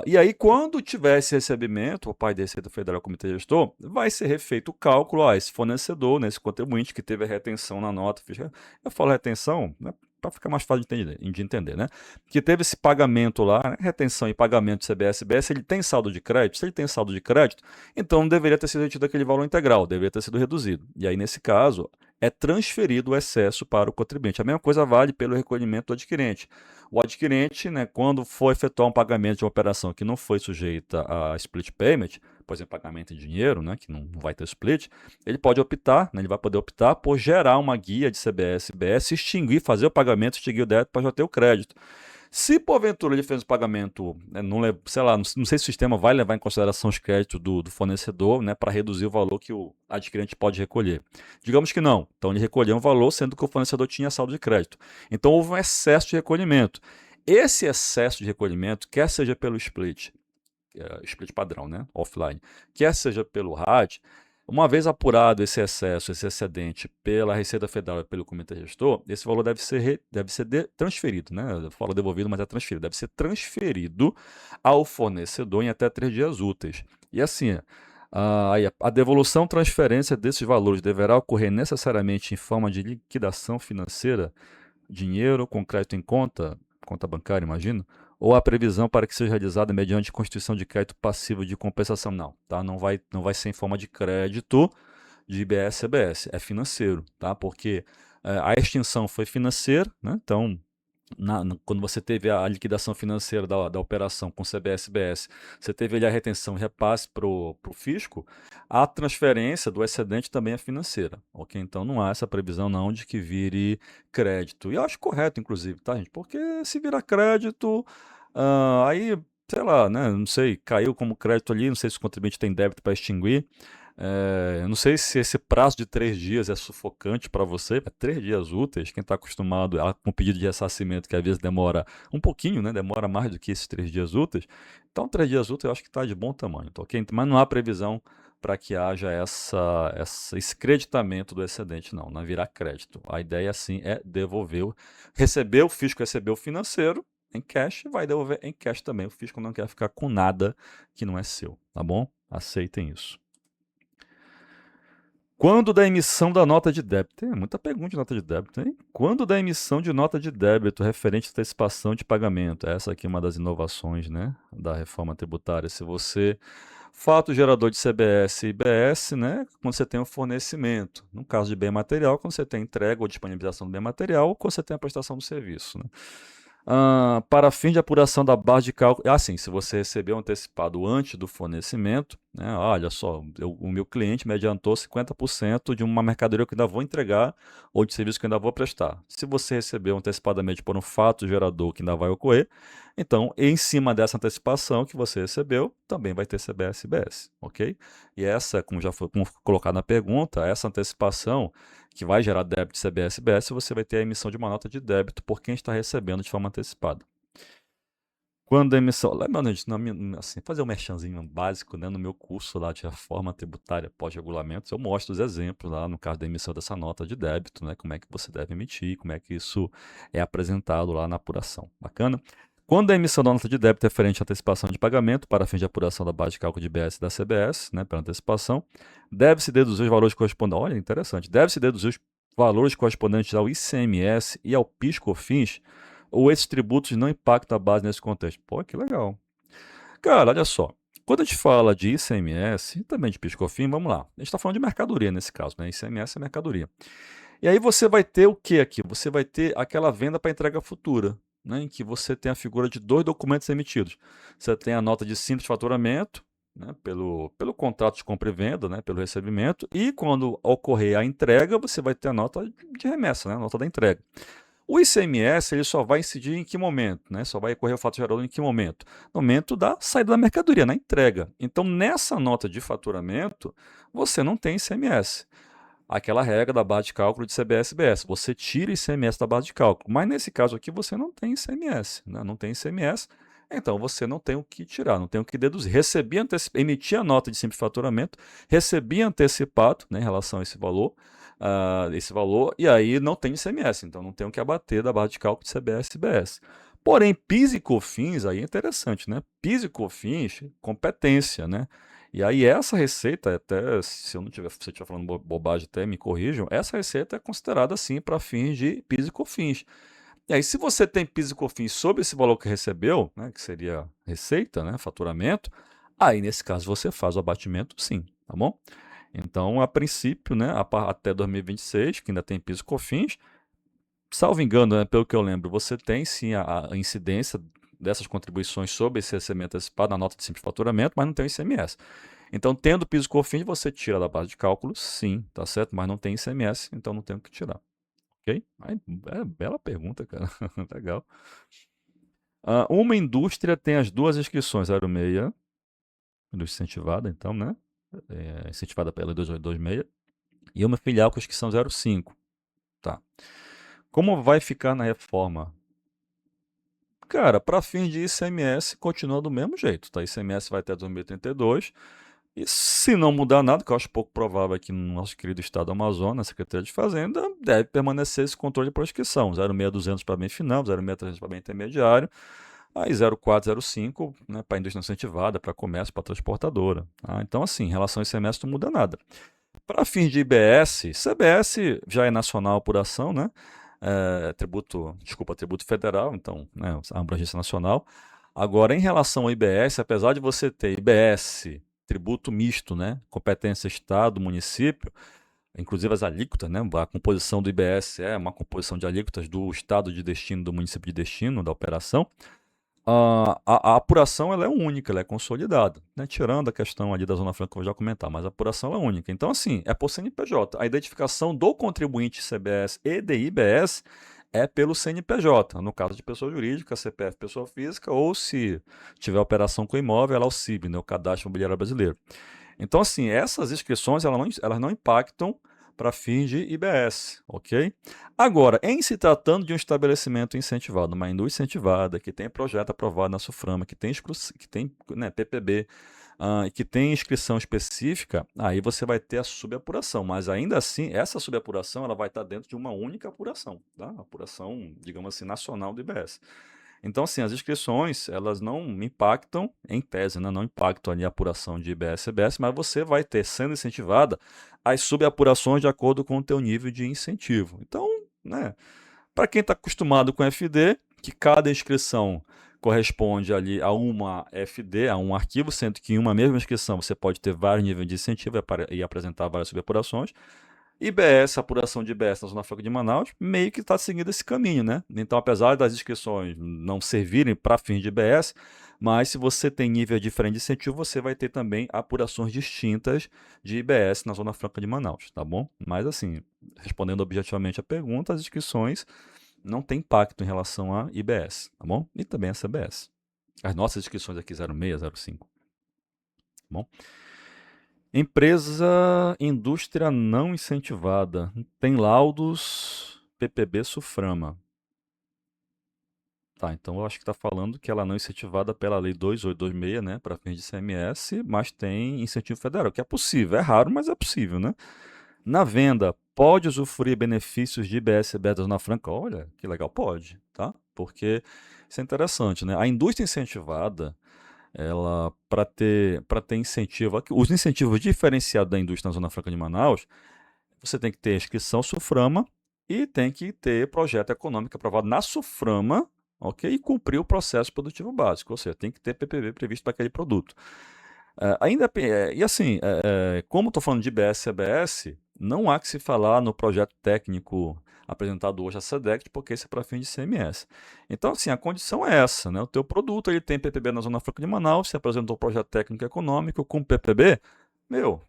E aí, quando tiver esse recebimento, o pai da Receita Federal, o Comitê Gestor, vai ser refeito o cálculo, esse fornecedor, né, esse contribuinte que teve a retenção na nota fiscal. Eu falo retenção, né, para ficar mais fácil de entender, né? Que teve esse pagamento lá, né, retenção e pagamento de CBS-BS, ele tem saldo de crédito? Se ele tem saldo de crédito, então não deveria ter sido retido aquele valor integral, deveria ter sido reduzido. E aí, nesse caso, é transferido o excesso para o contribuinte. A mesma coisa vale pelo recolhimento do adquirente. O adquirente, né, quando for efetuar um pagamento de uma operação que não foi sujeita a split payment, por exemplo, pagamento em dinheiro, né, que não vai ter split, ele pode optar, né, ele vai poder optar por gerar uma guia de CBS-BS, extinguir, fazer o pagamento, extinguir o débito para já ter o crédito. Se porventura ele fez o pagamento, né, sei lá, não sei se o sistema vai levar em consideração os créditos do fornecedor, né, para reduzir o valor que o adquirente pode recolher. Digamos que não. Então ele recolheu um valor, sendo que o fornecedor tinha saldo de crédito. Então houve um excesso de recolhimento. Esse excesso de recolhimento, quer seja pelo split padrão, né, offline, quer seja pelo RAD, uma vez apurado esse excesso, esse excedente pela Receita Federal e pelo Comitê Gestor, esse valor deve ser transferido, né? Eu falo devolvido, mas é transferido. Deve ser transferido ao fornecedor em até 3 dias úteis. E assim, a devolução, transferência desses valores deverá ocorrer necessariamente em forma de liquidação financeira, dinheiro com crédito em conta bancária, imagino, ou a previsão para que seja realizada mediante constituição de crédito passivo de compensação. Não, tá? Não vai ser em forma de crédito de IBS-CBS, é financeiro, tá? Porque a extinção foi financeira, né? Então, quando você teve a liquidação financeira da operação com CBS-BS, você teve ali a retenção e repasse para o fisco, a transferência do excedente também é financeira, ok? Então não há essa previsão não de que vire crédito. E eu acho correto, inclusive, tá, gente? Porque se virar crédito, aí, sei lá, né? Não sei, caiu como crédito ali, não sei se o contribuinte tem débito para extinguir. Eu não sei se esse prazo de 3 dias é sufocante para você, 3 dias úteis, quem está acostumado com pedido de ressarcimento, que às vezes demora um pouquinho, né? Demora mais do que esses 3 dias úteis. Então, 3 dias úteis eu acho que está de bom tamanho, tá ok? Mas não há previsão para que haja esse creditamento do excedente, não virar crédito. A ideia, sim, é devolver, receber o fisco, receber o financeiro em cash, vai devolver em cash também. O fisco não quer ficar com nada que não é seu, tá bom? Aceitem isso. Quando da emissão da nota de débito? Tem muita pergunta de nota de débito, hein? Quando da emissão de nota de débito referente à antecipação de pagamento? Essa aqui é uma das inovações, né, da reforma tributária. Se você, fato gerador de CBS e IBS, né, quando você tem o fornecimento. No caso de bem material, quando você tem entrega ou disponibilização do bem material, ou quando você tem a prestação do serviço, né? Para fim de apuração da base de cálculo. Assim, se você recebeu antecipado antes do fornecimento, né, olha só, o meu cliente me adiantou 50% de uma mercadoria que eu ainda vou entregar ou de serviço que eu ainda vou prestar. Se você recebeu antecipadamente por um fato gerador que ainda vai ocorrer, então, em cima dessa antecipação que você recebeu, também vai ter CBS e IBS, ok? E essa, como já foi colocado na pergunta, essa antecipação que vai gerar débito de CBS e IBS, você vai ter a emissão de uma nota de débito por quem está recebendo de forma antecipada. Quando a emissão, lembrando, gente, assim, fazer um merchanzinho básico, né, no meu curso lá de reforma tributária pós-regulamentos, eu mostro os exemplos lá no caso da emissão dessa nota de débito, né, como é que você deve emitir, como é que isso é apresentado lá na apuração. Bacana? Quando a emissão da nota de débito é referente à antecipação de pagamento para fins de apuração da base de cálculo de IBS e da CBS, né, pela antecipação, deve-se deduzir os valores correspondentes. Olha, interessante. Deve-se deduzir os valores correspondentes ao ICMS e ao PIS/COFINS, ou esses tributos não impactam a base nesse contexto. Pô, que legal. Cara, olha só. Quando a gente fala de ICMS e também de PIS/COFINS, vamos lá. A gente está falando de mercadoria nesse caso, né? ICMS é mercadoria. E aí você vai ter o que aqui? Você vai ter aquela venda para entrega futura, né, em que você tem a figura de dois documentos emitidos. Você tem a nota de simples faturamento, né, pelo contrato de compra e venda, né, pelo recebimento, e quando ocorrer a entrega, você vai ter a nota de remessa, né, a nota da entrega. O ICMS ele só vai incidir em que momento, né? Só vai ocorrer o fato gerador em que momento? No momento da saída da mercadoria, na entrega. Então, nessa nota de faturamento, você não tem ICMS. Aquela regra da base de cálculo de CBS-BS. Você tira ICMS da base de cálculo. Mas nesse caso aqui você não tem ICMS, né? Não tem ICMS, então você não tem o que tirar, não tem o que deduzir. Emitir a nota de simples faturamento, recebi antecipado, né, em relação a esse valor, e aí não tem ICMS, então não tem o que abater da base de cálculo de CBS-BS. Porém, PIS e COFINS, aí é interessante, né? PIS e COFINS, competência, né? E aí essa receita, até se eu não tiver, se eu estiver falando bobagem, até me corrijam, essa receita é considerada assim para fins de PIS e COFINS. E aí, se você tem PIS e COFINS sobre esse valor que recebeu, né, que seria receita, né, faturamento, aí nesse caso você faz o abatimento sim, tá bom? Então, a princípio, né, até 2026, que ainda tem PIS e COFINS, salvo engano, né, pelo que eu lembro, você tem sim a incidência dessas contribuições sobre esse recebimento antecipado na nota de simples faturamento, mas não tem o ICMS. Então, tendo PIS e COFINS, você tira da base de cálculo, sim, tá certo? Mas não tem ICMS, então não tem o que tirar, ok? Aí, bela pergunta, cara. Legal. Uma indústria tem as duas inscrições, 06, indústria incentivada, então, né? Incentivada pela 286, e uma filial com inscrição 05. Tá. Como vai ficar na reforma? Cara, para fins de ICMS, continua do mesmo jeito, tá? ICMS vai até 2032. E se não mudar nada, que eu acho pouco provável aqui no nosso querido estado do Amazonas, a Secretaria de Fazenda, deve permanecer esse controle de prescrição. 06200 para bem final, 06300 para bem intermediário, aí 0405, né, para indústria incentivada, para comércio, para transportadora. Tá? Então, assim, em relação ao ICMS não muda nada. Para fins de IBS, CBS já é nacional por ação, né? Tributo federal, então, né, a abrangência nacional. Agora, em relação ao IBS, apesar de você ter IBS, tributo misto, né? Competência Estado, município, inclusive as alíquotas, né? A composição do IBS é uma composição de alíquotas do Estado de destino, do município de destino, da operação. A apuração ela é única, ela é consolidada, né? Tirando a questão ali da Zona Franca que eu vou já comentar, mas a apuração é única. Então, assim, é por CNPJ. A identificação do contribuinte CBS e de IBS é pelo CNPJ, no caso de pessoa jurídica, CPF pessoa física, ou se tiver operação com imóvel, ela é o CIB, né? O Cadastro Imobiliário Brasileiro. Então, assim, essas inscrições elas não impactam para fins de IBS, ok? Agora, em se tratando de um estabelecimento incentivado, uma indústria incentivada, que tem projeto aprovado na SUFRAMA, que tem né, PPB, e que tem inscrição específica, aí você vai ter a subapuração, mas ainda assim, essa subapuração ela vai estar dentro de uma única apuração, tá? Apuração, digamos assim, nacional do IBS. Então, assim, as inscrições, elas não impactam, em tese, né, não impactam ali a apuração de IBS e CBS, mas você vai ter, sendo incentivada, as subapurações de acordo com o teu nível de incentivo. Então, né, para quem está acostumado com FD, que cada inscrição corresponde ali a uma FD, a um arquivo, sendo que em uma mesma inscrição você pode ter vários níveis de incentivo e apresentar várias subapurações. IBS, apuração de IBS na Zona Franca de Manaus, meio que está seguindo esse caminho, né? Então, apesar das inscrições não servirem para fins de IBS, mas se você tem nível diferente de incentivo, você vai ter também apurações distintas de IBS na Zona Franca de Manaus, tá bom? Mas assim, respondendo objetivamente a pergunta, as inscrições não têm impacto em relação a IBS, tá bom? E também a CBS. As nossas inscrições aqui 06, 05, tá bom? Empresa, indústria não incentivada. Tem laudos PPB Suframa. Tá, então eu acho que está falando que ela não é incentivada pela Lei 2826, né, para fins de CMS, mas tem incentivo federal, que é possível. É raro, mas é possível, né? Na venda, pode usufruir benefícios de IBS e BES da Zona Franca? Olha, que legal, pode, tá? Porque isso é interessante, né? A indústria incentivada, ela, para ter incentivo, os incentivos diferenciados da indústria na Zona Franca de Manaus, você tem que ter inscrição SUFRAMA e tem que ter projeto econômico aprovado na SUFRAMA, ok? E cumprir o processo produtivo básico, ou seja, tem que ter PPV previsto para aquele produto. E assim, como estou falando de IBS e CBS, não há que se falar no projeto técnico apresentado hoje à SEDEC, porque esse é para fins de CMS. Então, assim, a condição é essa, né? O teu produto ele tem PPB na Zona Franca de Manaus, você apresentou o projeto técnico econômico com PPB,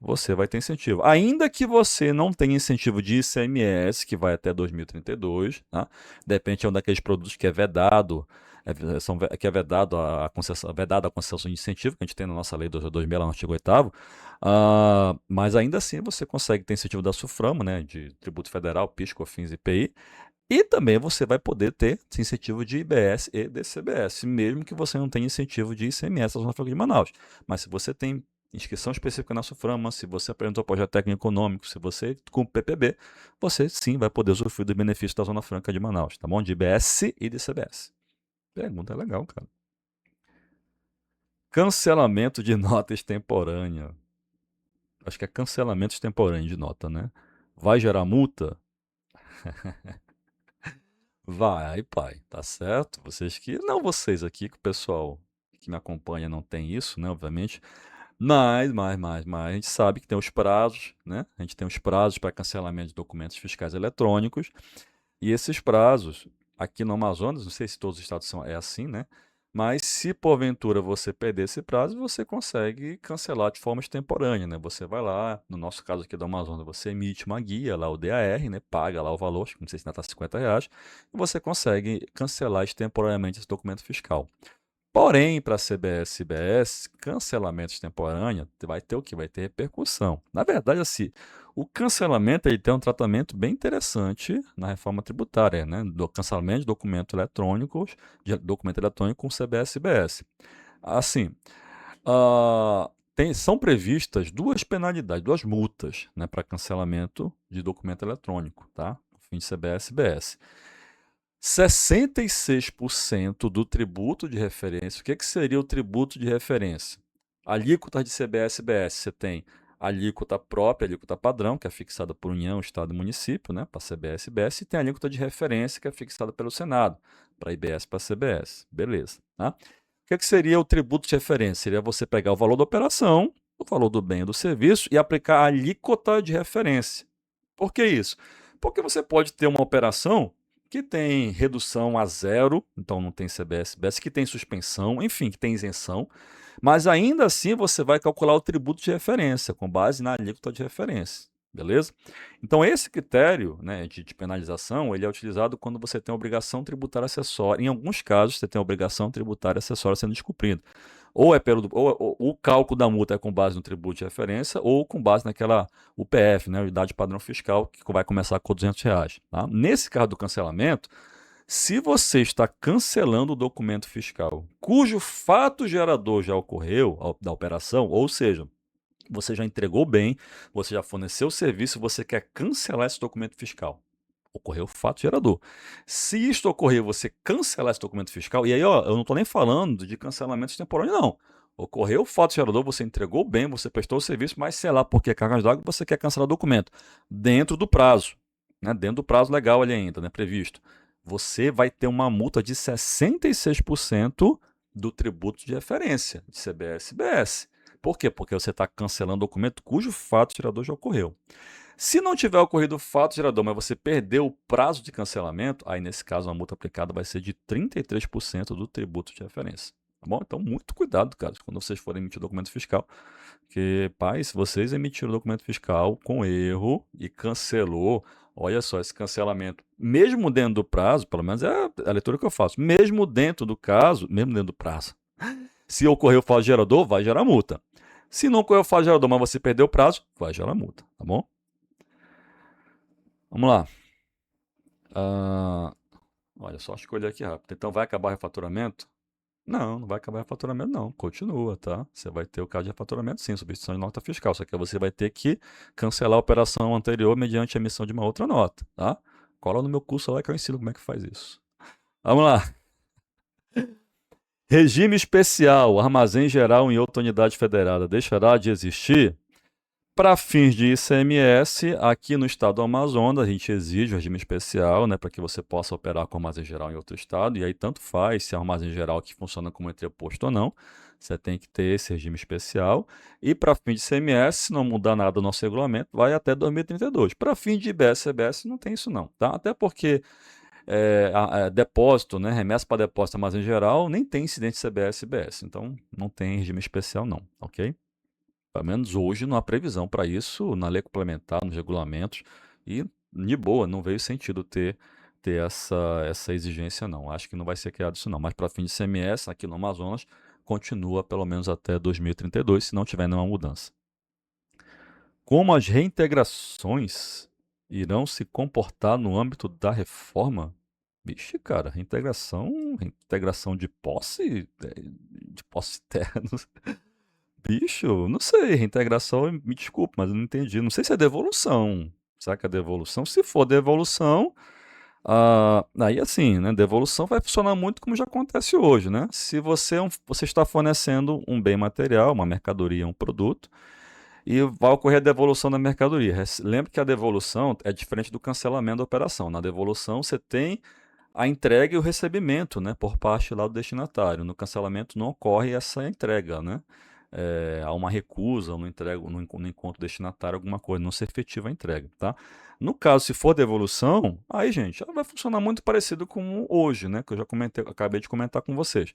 você vai ter incentivo. Ainda que você não tenha incentivo de ICMS, que vai até 2032, tá? De repente é um daqueles produtos que é vedado, que é vedado vedada a concessão de incentivo, que a gente tem na nossa lei 2000, no artigo 8º, mas ainda assim você consegue ter incentivo da SUFRAMA, né, de tributo federal, PIS, COFINS e IPI, e também você vai poder ter incentivo de IBS e DCBS, mesmo que você não tenha incentivo de ICMS na Zona Franca de Manaus. Mas se você tem inscrição específica na SUFRAMA, se você apresentou projeto técnico econômico, se você com PPB, você sim vai poder usufruir do benefício da Zona Franca de Manaus, tá bom? De IBS e DCBS. Pergunta legal, cara. Cancelamento de nota extemporânea. Acho que é cancelamento extemporâneo de nota, né? Vai gerar multa? Vai, pai, tá certo? Vocês que. Não vocês aqui, que o pessoal que me acompanha não tem isso, né? Obviamente. Mas, a gente sabe que tem os prazos, né? A gente tem os prazos para cancelamento de documentos fiscais eletrônicos. E esses prazos, aqui no Amazonas, não sei se todos os estados é assim, né? Mas se porventura você perder esse prazo, você consegue cancelar de forma extemporânea, né? Você vai lá, no nosso caso aqui do Amazonas, você emite uma guia lá, o DAR, né? Paga lá o valor, acho que não sei se ainda está R$ 50, e você consegue cancelar extemporaneamente esse documento fiscal. Porém, para a CBS e CBS, cancelamento extemporâneo vai ter o que? Vai ter repercussão. Na verdade, assim, o cancelamento ele tem um tratamento bem interessante na reforma tributária, né? Do cancelamento de documento eletrônico com CBS e CBS. Assim, são previstas duas penalidades, duas multas, né, para cancelamento de documento eletrônico, tá? No fim de CBS e CBS. 66% do tributo de referência. O que seria o tributo de referência? Alíquota de CBS e BS. Você tem a alíquota própria, a alíquota padrão, que é fixada por União, Estado e Município, né, para CBS e BS, e tem a alíquota de referência, que é fixada pelo Senado, para IBS e para CBS. Beleza. Tá? O que seria o tributo de referência? Seria você pegar o valor da operação, o valor do bem e do serviço, e aplicar a alíquota de referência. Por que isso? Porque você pode ter uma operação que tem redução a zero, então não tem CBS, BS, que tem suspensão, enfim, que tem isenção, mas ainda assim você vai calcular o tributo de referência, com base na alíquota de referência, beleza? Então esse critério, né, de penalização, ele é utilizado quando você tem obrigação tributária acessória. Em alguns casos, você tem obrigação tributária acessória sendo descumprida. Ou é ou o cálculo da multa é com base no tributo de referência, ou com base naquela UPF, né, Unidade Padrão Fiscal, que vai começar com R$ 200. Tá? Nesse caso do cancelamento, se você está cancelando o documento fiscal cujo fato gerador já ocorreu da operação, ou seja, você já entregou o bem, você já forneceu o serviço, você quer cancelar esse documento fiscal. Ocorreu o fato gerador. Se isto ocorrer, você cancelar esse documento fiscal, e aí ó, eu não estou nem falando de cancelamento temporário, não. Ocorreu o fato gerador, você entregou o bem, você prestou o serviço, mas sei lá por que cargas d'água você quer cancelar o documento. Dentro do prazo, né? Dentro do prazo legal ali ainda, né? Previsto. Você vai ter uma multa de 66% do tributo de referência, de CBS e BS. Por quê? Porque você está cancelando o documento cujo fato gerador já ocorreu. Se não tiver ocorrido o fato gerador, mas você perdeu o prazo de cancelamento, aí nesse caso a multa aplicada vai ser de 33% do tributo de referência. Tá bom? Então, muito cuidado, cara, quando vocês forem emitir documento fiscal. Porque, pai, se vocês emitiram o documento fiscal com erro e cancelou, olha só, esse cancelamento, mesmo dentro do prazo, pelo menos é a leitura que eu faço, mesmo dentro do caso, mesmo dentro do prazo, se ocorreu o fato gerador, vai gerar multa. Se não ocorreu o fato gerador, mas você perdeu o prazo, vai gerar multa, tá bom? Vamos lá. Ah, olha, só escolher aqui rápido. Então, vai acabar o refaturamento? Não, não vai acabar o refaturamento, não. Continua, tá? Você vai ter o caso de refaturamento, sim, substituição de nota fiscal. Só que você vai ter que cancelar a operação anterior mediante a emissão de uma outra nota, tá? Cola no meu curso lá que eu ensino como é que faz isso. Vamos lá. Regime especial, armazém geral em outra unidade federada, deixará de existir? Para fins de ICMS, aqui no estado do Amazonas, a gente exige o regime especial, né, para que você possa operar com armazém geral em outro estado, e aí tanto faz se é armazém geral que funciona como entreposto ou não, você tem que ter esse regime especial. E para fins de ICMS, se não mudar nada no nosso regulamento, vai até 2032. Para fim de IBS, CBS, não tem isso não, tá? Até porque depósito, né, remessa para depósito armazém geral, nem tem incidente CBS e IBS, então não tem regime especial não, ok? Pelo menos hoje não há previsão para isso na lei complementar, nos regulamentos, e de boa, não veio sentido ter essa exigência não. Acho que não vai ser criado isso não, mas para fim de CMS, aqui no Amazonas, continua pelo menos até 2032, se não tiver nenhuma mudança. Como as reintegrações irão se comportar no âmbito da reforma? Vixe, cara, reintegração de posse terra, bicho, não sei, reintegração, me desculpa, mas eu não entendi. Não sei se é devolução. Será que é devolução? Se for devolução, aí assim, né? Devolução vai funcionar muito como já acontece hoje, né? Se você está fornecendo um bem material, uma mercadoria, um produto, e vai ocorrer a devolução da mercadoria. Lembre que a devolução é diferente do cancelamento da operação. Na devolução, você tem a entrega e o recebimento, né, por parte lá do destinatário. No cancelamento não ocorre essa entrega, né? Há uma recusa, não entrega, não encontro destinatário alguma coisa, não se efetiva a entrega, tá? No caso, se for devolução, aí, gente, ela vai funcionar muito parecido com hoje, né? Que eu já comentei, acabei de comentar com vocês.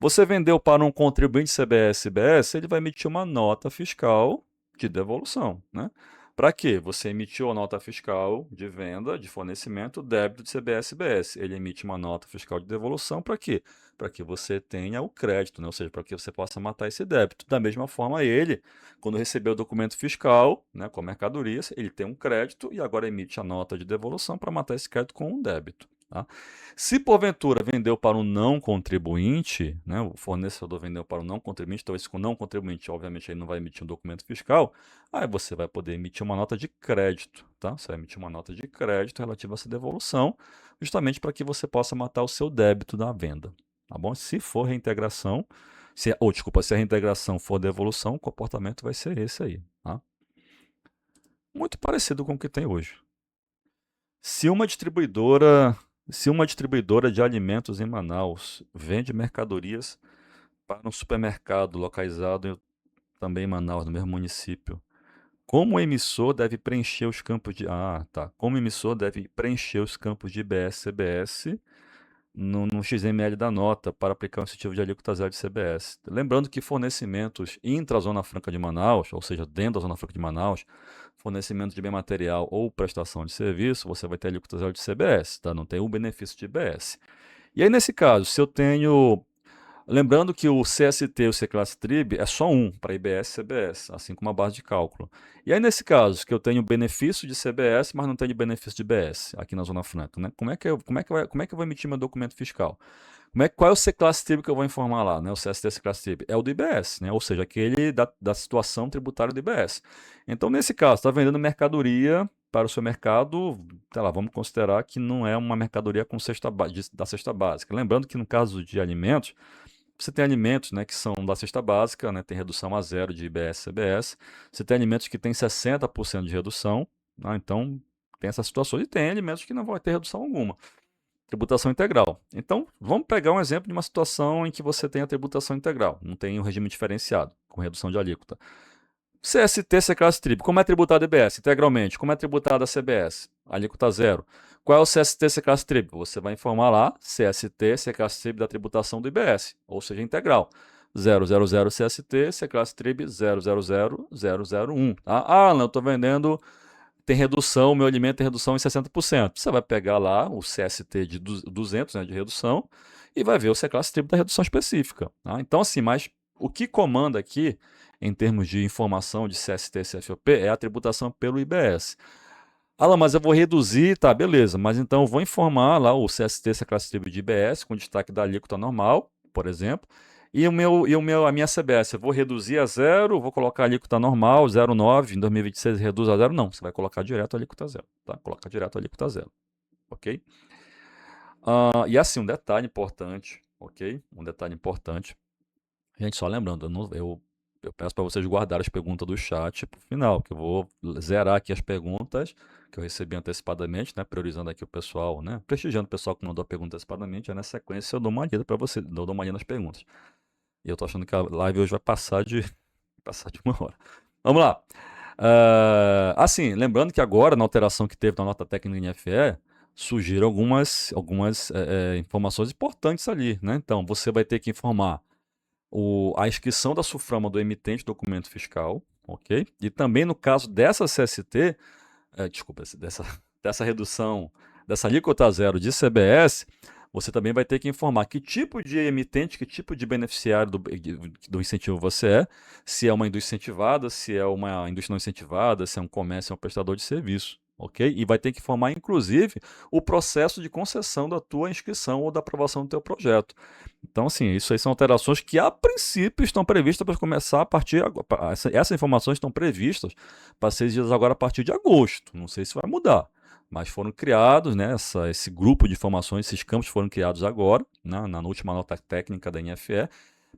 Você vendeu para um contribuinte CBS-IBS, ele vai emitir uma nota fiscal de devolução, né? Para quê? Você emitiu a nota fiscal de venda, de fornecimento, débito de CBS-IBS. Ele emite uma nota fiscal de devolução para quê? Para que você tenha o crédito, né? Ou seja, para que você possa matar esse débito. Da mesma forma, ele, quando recebeu o documento fiscal, né, com a mercadoria, ele tem um crédito e agora emite a nota de devolução para matar esse crédito com um débito, tá? Se porventura vendeu para um não contribuinte, né, o fornecedor vendeu para um não contribuinte, então esse não contribuinte, obviamente, aí não vai emitir um documento fiscal, aí você vai poder emitir uma nota de crédito, tá? Você vai emitir uma nota de crédito relativa a essa devolução, justamente para que você possa matar o seu débito da venda, tá bom? Se for reintegração, se a reintegração for devolução, o comportamento vai ser esse aí, tá? Muito parecido com o que tem hoje. Se uma distribuidora, se uma distribuidora de alimentos em Manaus vende mercadorias para um supermercado localizado também em Manaus, no mesmo município, como o emissor deve preencher os campos de. Ah, tá. Como o emissor deve preencher os campos de IBS CBS no XML da nota para aplicar o incentivo de alíquota zero de CBS. Lembrando que fornecimentos intra-Zona Franca de Manaus, ou seja, dentro da Zona Franca de Manaus, fornecimento de bem material ou prestação de serviço, você vai ter alíquota zero de CBS, tá? Não tem o benefício de IBS. E aí, nesse caso, se eu tenho. Lembrando que o CST e o C-Class Trib é só um para IBS e CBS, assim como a base de cálculo. E aí, nesse caso, que eu tenho benefício de CBS, mas não tenho benefício de IBS, aqui na Zona Franca, né? Como é que eu vou emitir meu documento fiscal? Qual é o C-Class Trib que eu vou informar lá, né? O CST C-Class Trib é o do IBS, né? Ou seja, aquele da situação tributária do IBS. Então, nesse caso, está vendendo mercadoria para o seu mercado, sei lá, vamos considerar que não é uma mercadoria com da cesta básica. Lembrando que no caso de alimentos, você tem alimentos, né, que são da cesta básica, né, tem redução a zero de IBS e CBS. Você tem alimentos que têm 60% de redução, né, então tem essas situações. E tem alimentos que não vão ter redução alguma. Tributação integral. Então, vamos pegar um exemplo de uma situação em que você tem a tributação integral, não tem um regime diferenciado, com redução de alíquota. CST, C-Classe Trib. Como é tributado IBS? Integralmente. Como é tributado a CBS? Alíquota zero. Qual é o CST, C-Classe Trib? Você vai informar lá CST, C-Classe Trib da tributação do IBS, ou seja, integral. 000 CST, C-Classe Trib 000001. Tá? Ah, Alan, eu estou vendendo, tem redução, meu alimento tem redução em 60%. Você vai pegar lá o CST de 200, né, de redução, e vai ver o C-Classe Trib da redução específica. Tá? Então, assim, mas o que comanda aqui, em termos de informação de CST e CFOP, é a tributação pelo IBS. Alan, mas eu vou reduzir, tá, beleza, mas então eu vou informar lá o CST, C-Classe Trib de IBS, com destaque da alíquota normal, por exemplo, a minha CBS, eu vou reduzir a zero, vou colocar a alíquota normal, 0,9, em 2026 reduz a zero? Não, você vai colocar direto a alíquota zero, tá? Colocar direto a alíquota zero, ok? E assim, um detalhe importante, ok? Um detalhe importante. Gente, só lembrando, eu peço para vocês guardarem as perguntas do chat para o final, que eu vou zerar aqui as perguntas que eu recebi antecipadamente, né? Priorizando aqui o pessoal, né? Prestigiando o pessoal que mandou a pergunta antecipadamente, aí na sequência eu dou uma lida para você, dou uma lida nas perguntas. E eu tô achando que a live hoje vai passar de, passar de uma hora. Vamos lá. Assim, lembrando que agora, na alteração que teve na nota técnica do INFE, surgiram algumas informações importantes ali, né? Então, você vai ter que informar a inscrição da SUFRAMA do emitente do documento fiscal, ok? E também no caso dessa CST, desculpa, dessa redução, dessa alíquota zero de CBS, você também vai ter que informar que tipo de emitente, que tipo de beneficiário do incentivo você é, se é uma indústria incentivada, se é uma indústria não incentivada, se é um comércio, é um prestador de serviço, ok? E vai ter que informar, inclusive, o processo de concessão da tua inscrição ou da aprovação do teu projeto. Então, assim, isso aí são alterações que, a princípio, estão previstas para começar a partir agora. Essas informações estão previstas para ser dias agora a partir de agosto. Não sei se vai mudar, mas foram criados, né, esse grupo de informações, esses campos foram criados agora, né, na última nota técnica da INFE,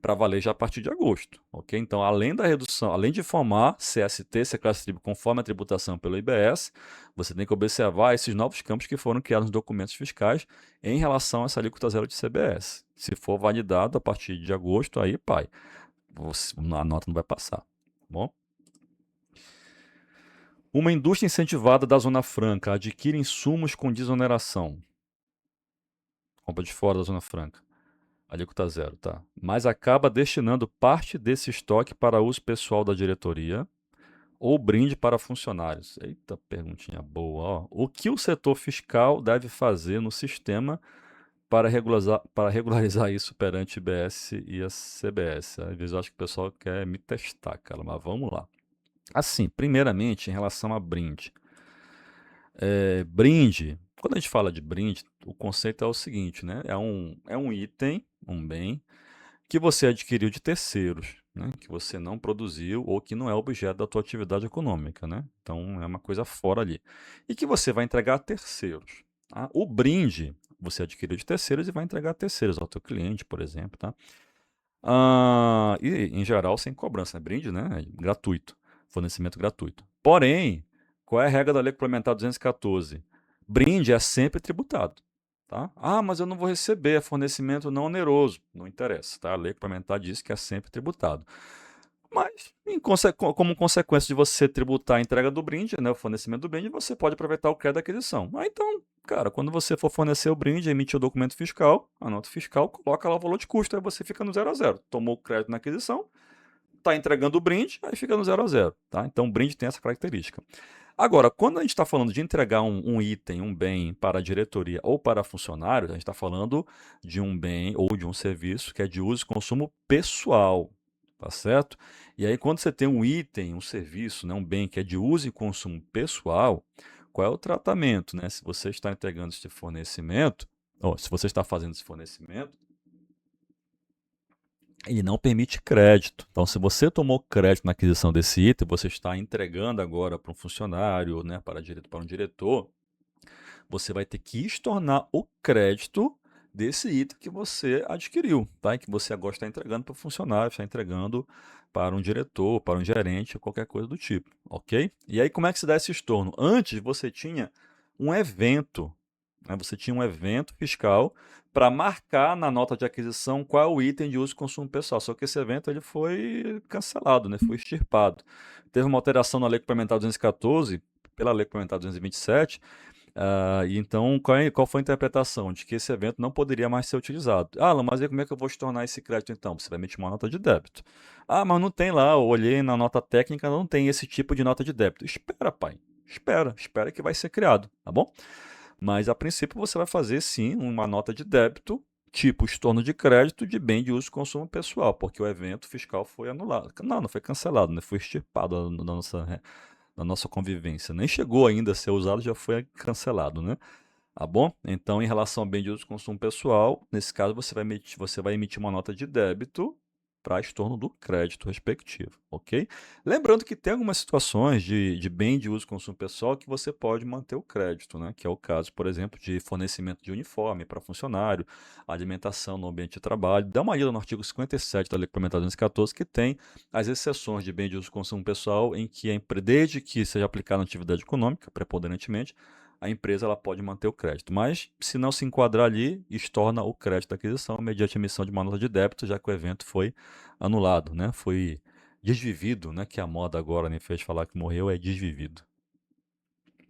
para valer já a partir de agosto, ok? Então, além da redução, além de informar CST, C-Classe Trib, conforme a tributação pelo IBS, você tem que observar esses novos campos que foram criados nos documentos fiscais em relação a essa alíquota zero de CBS. Se for validado a partir de agosto, aí, pai, a nota não vai passar, tá bom? Uma indústria incentivada da Zona Franca adquire insumos com desoneração. Compra de fora da Zona Franca. Alíquota zero, tá? Mas acaba destinando parte desse estoque para uso pessoal da diretoria ou brinde para funcionários. Eita, perguntinha boa, ó. O que o setor fiscal deve fazer no sistema para regularizar isso perante o IBS e a CBS? Às vezes eu acho que o pessoal quer me testar, cara, mas vamos lá. Assim, primeiramente, em relação a brinde. Brinde, quando a gente fala de brinde, o conceito é o seguinte, né? É um item, um bem, que você adquiriu de terceiros, né? Que você não produziu ou que não é objeto da tua atividade econômica, né? Então é uma coisa fora ali. E que você vai entregar a terceiros. Tá? O brinde você adquiriu de terceiros e vai entregar a terceiros, ao teu cliente, por exemplo, tá? E em geral sem cobrança, né? Brinde, né? É gratuito, fornecimento gratuito. Porém, qual é a regra da Lei Complementar 214? Brinde é sempre tributado. Tá? Ah, mas eu não vou receber, é fornecimento não oneroso. Não interessa, tá? A lei complementar diz que é sempre tributado. Mas, como consequência de você tributar a entrega do brinde, né, o fornecimento do brinde, você pode aproveitar o crédito da aquisição. Então, cara, quando você for fornecer o brinde, emitir o documento fiscal, a nota fiscal, coloca lá o valor de custo, aí você fica no 0 a 0. Tomou o crédito na aquisição, está entregando o brinde, aí fica no 0 a 0. Tá? Então, o brinde tem essa característica. Agora, quando a gente está falando de entregar um item, um bem para a diretoria ou para funcionários, a gente está falando de um bem ou de um serviço que é de uso e consumo pessoal, tá certo? E aí, quando você tem um item, um serviço, né, um bem que é de uso e consumo pessoal, qual é o tratamento, né? Se você está entregando esse fornecimento, ou se você está fazendo esse fornecimento, ele não permite crédito. Então, se você tomou crédito na aquisição desse item, você está entregando agora para um funcionário, né, para um diretor, você vai ter que estornar o crédito desse item que você adquiriu, tá? E que você agora está entregando para o funcionário, está entregando para um diretor, para um gerente, qualquer coisa do tipo, ok? E aí, como é que se dá esse estorno? Antes, você tinha um evento, né? Você tinha um evento fiscal para marcar na nota de aquisição qual é o item de uso e consumo pessoal. Só que esse evento ele foi cancelado, né? Foi extirpado. Teve uma alteração na Lei Complementar 214, pela Lei Complementar 227, e então, qual foi a interpretação? De que esse evento não poderia mais ser utilizado. Ah, Alan, mas aí como é que eu vou estornar esse crédito então? Você vai emitir uma nota de débito. Ah, mas não tem lá, eu olhei na nota técnica, não tem esse tipo de nota de débito. Espera, pai. Espera que vai ser criado, tá bom? Mas a princípio você vai fazer sim uma nota de débito, tipo estorno de crédito de bem de uso e consumo pessoal, porque o evento fiscal foi anulado. Não foi cancelado, né? Foi extirpado da nossa convivência. Nem chegou ainda a ser usado, já foi cancelado, né? Tá bom? Então, em relação ao bem de uso e consumo pessoal, nesse caso você vai emitir uma nota de débito para estorno do crédito respectivo, ok? Lembrando que tem algumas situações de bem de uso e consumo pessoal que você pode manter o crédito, né? Que é o caso, por exemplo, de fornecimento de uniforme para funcionário, alimentação no ambiente de trabalho. Dá uma lida no artigo 57 da Lei Complementar 214, que tem as exceções de bem de uso e consumo pessoal em que, desde que seja aplicada na atividade econômica, preponderantemente, a empresa ela pode manter o crédito, mas se não se enquadrar ali, estorna o crédito da aquisição mediante emissão de uma nota de débito, já que o evento foi anulado, né? Foi desvivido, né? Que a moda agora, né, fez falar que morreu, é desvivido.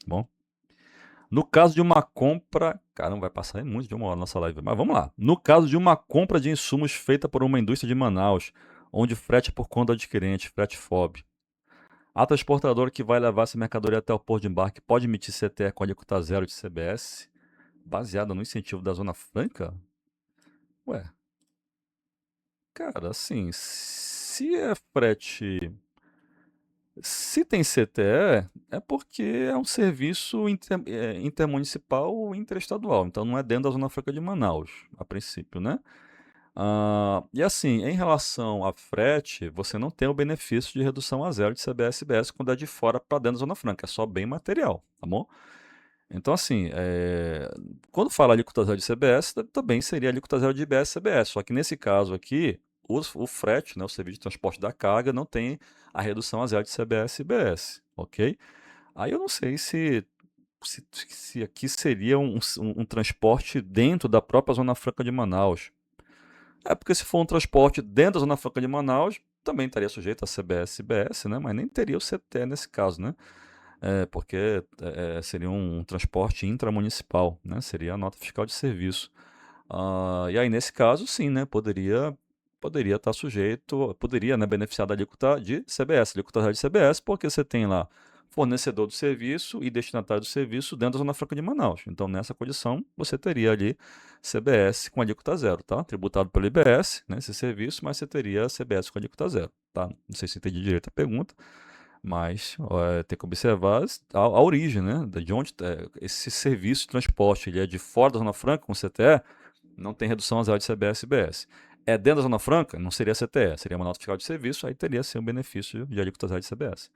Bom, no caso de uma compra, cara, não vai passar muito de 1 hora nossa live, mas vamos lá. No caso de uma compra de insumos feita por uma indústria de Manaus, onde frete é por conta do adquirente, frete FOB, a transportadora que vai levar essa mercadoria até o porto de embarque pode emitir CTE com alíquota zero de CBS, baseada no incentivo da Zona Franca? Ué, cara, assim, se é frete. Se tem CTE, é porque é um serviço intermunicipal ou interestadual, então não é dentro da Zona Franca de Manaus, a princípio, né? E assim, em relação a frete, você não tem o benefício de redução a zero de CBS e IBS quando é de fora para dentro da Zona Franca, é só bem material, tá bom? Então, assim, quando fala alíquota zero de CBS, também seria alíquota zero de IBS e CBS, só que nesse caso aqui, o frete, né, o serviço de transporte da carga, não tem a redução a zero de CBS e IBS, ok? Aí eu não sei se aqui seria um transporte dentro da própria Zona Franca de Manaus. É porque se for um transporte dentro da Zona Franca de Manaus, também estaria sujeito a CBS e IBS, né? Mas nem teria o CT nesse caso, né? Porque seria um transporte intramunicipal, né? Seria a nota fiscal de serviço. E aí, nesse caso, sim, né? Poderia estar sujeito, poderia, né, beneficiar da alíquota de CBS, alíquota zero de CBS, porque você tem lá fornecedor do serviço e destinatário do serviço dentro da Zona Franca de Manaus. Então, nessa condição, você teria ali CBS com alíquota zero, tá? Tributado pelo IBS, né, esse serviço, mas você teria CBS com alíquota zero, tá? Não sei se entendi direito a pergunta, mas tem que observar a origem, né? De onde esse serviço de transporte, ele é de fora da Zona Franca com CTE, não tem redução a zero de CBS e IBS. É dentro da Zona Franca, não seria CTE, seria uma nota fiscal de serviço, aí teria sim um benefício de alíquota zero de CBS.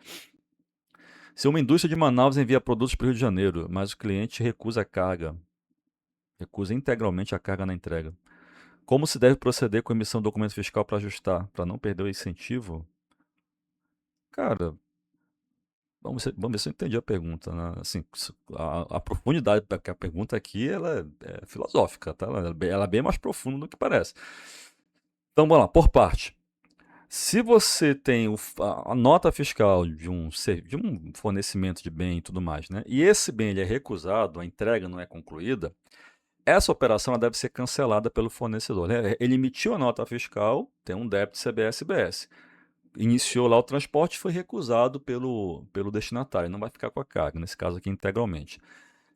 Se uma indústria de Manaus envia produtos para o Rio de Janeiro, mas o cliente recusa a carga, recusa integralmente a carga na entrega, como se deve proceder com a emissão do documento fiscal para ajustar, para não perder o incentivo? Cara, vamos ver se eu entendi a pergunta, né? Assim, a profundidade, porque a pergunta aqui ela é filosófica, tá? Ela é bem mais profunda do que parece. Então, vamos lá, por parte. Se você tem a nota fiscal de um fornecimento de bem e tudo mais, né? E esse bem ele é recusado, a entrega não é concluída, essa operação ela deve ser cancelada pelo fornecedor, né? Ele emitiu a nota fiscal, tem um débito CBS e IBS. Iniciou lá o transporte, foi recusado pelo destinatário, não vai ficar com a carga, nesse caso aqui integralmente.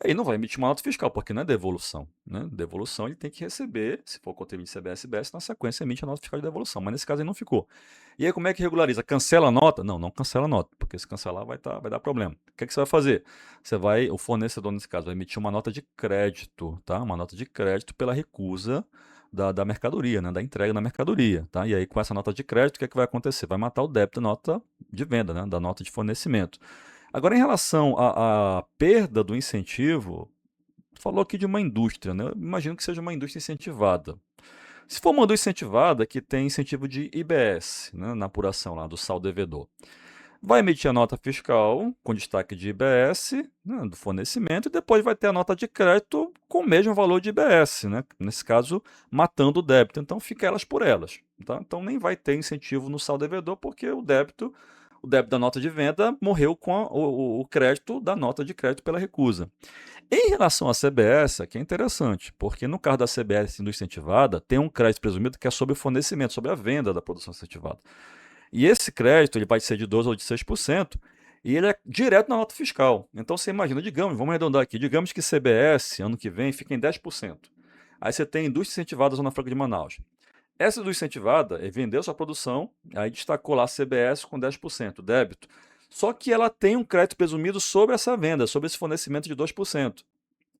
Aí não vai emitir uma nota fiscal, porque não é devolução, né? Devolução ele tem que receber, se for contribuinte de CBS e IBS, na sequência emite a nota fiscal de devolução, mas nesse caso ele não ficou. E aí como é que regulariza? Cancela a nota? Não, não cancela a nota, porque se cancelar vai dar problema. O que é que você vai fazer? O fornecedor nesse caso vai emitir uma nota de crédito, tá? Uma nota de crédito pela recusa da mercadoria, né? Da entrega da mercadoria, tá? E aí com essa nota de crédito, o que é que vai acontecer? Vai matar o débito da nota de venda, né? Da nota de fornecimento. Agora, em relação à perda do incentivo, falou aqui de uma indústria, né? Eu imagino que seja uma indústria incentivada. Se for uma indústria incentivada, que tem incentivo de IBS, né, na apuração lá do saldo devedor. vai emitir a nota fiscal com destaque de IBS, né, do fornecimento, e depois vai ter a nota de crédito com o mesmo valor de IBS, né, nesse caso, matando o débito. Então, fica elas por elas. Tá? Então, nem vai ter incentivo no saldo devedor, porque o débito da nota de venda morreu com o crédito da nota de crédito pela recusa. Em relação à CBS, aqui é interessante, porque no caso da CBS indústria incentivada, tem um crédito presumido que é sobre o fornecimento, sobre a venda da produção incentivada. E esse crédito ele vai ser de 12% ou de 6%, e ele é direto na nota fiscal. Então você imagina, digamos, vamos arredondar aqui, digamos que CBS, ano que vem, fica em 10%. Aí você tem indústria incentivada Zona Franca de Manaus. Essa indústria incentivada vendeu sua produção, aí destacou lá a CBS com 10%, débito. Só que ela tem um crédito presumido sobre essa venda, sobre esse fornecimento de 2%.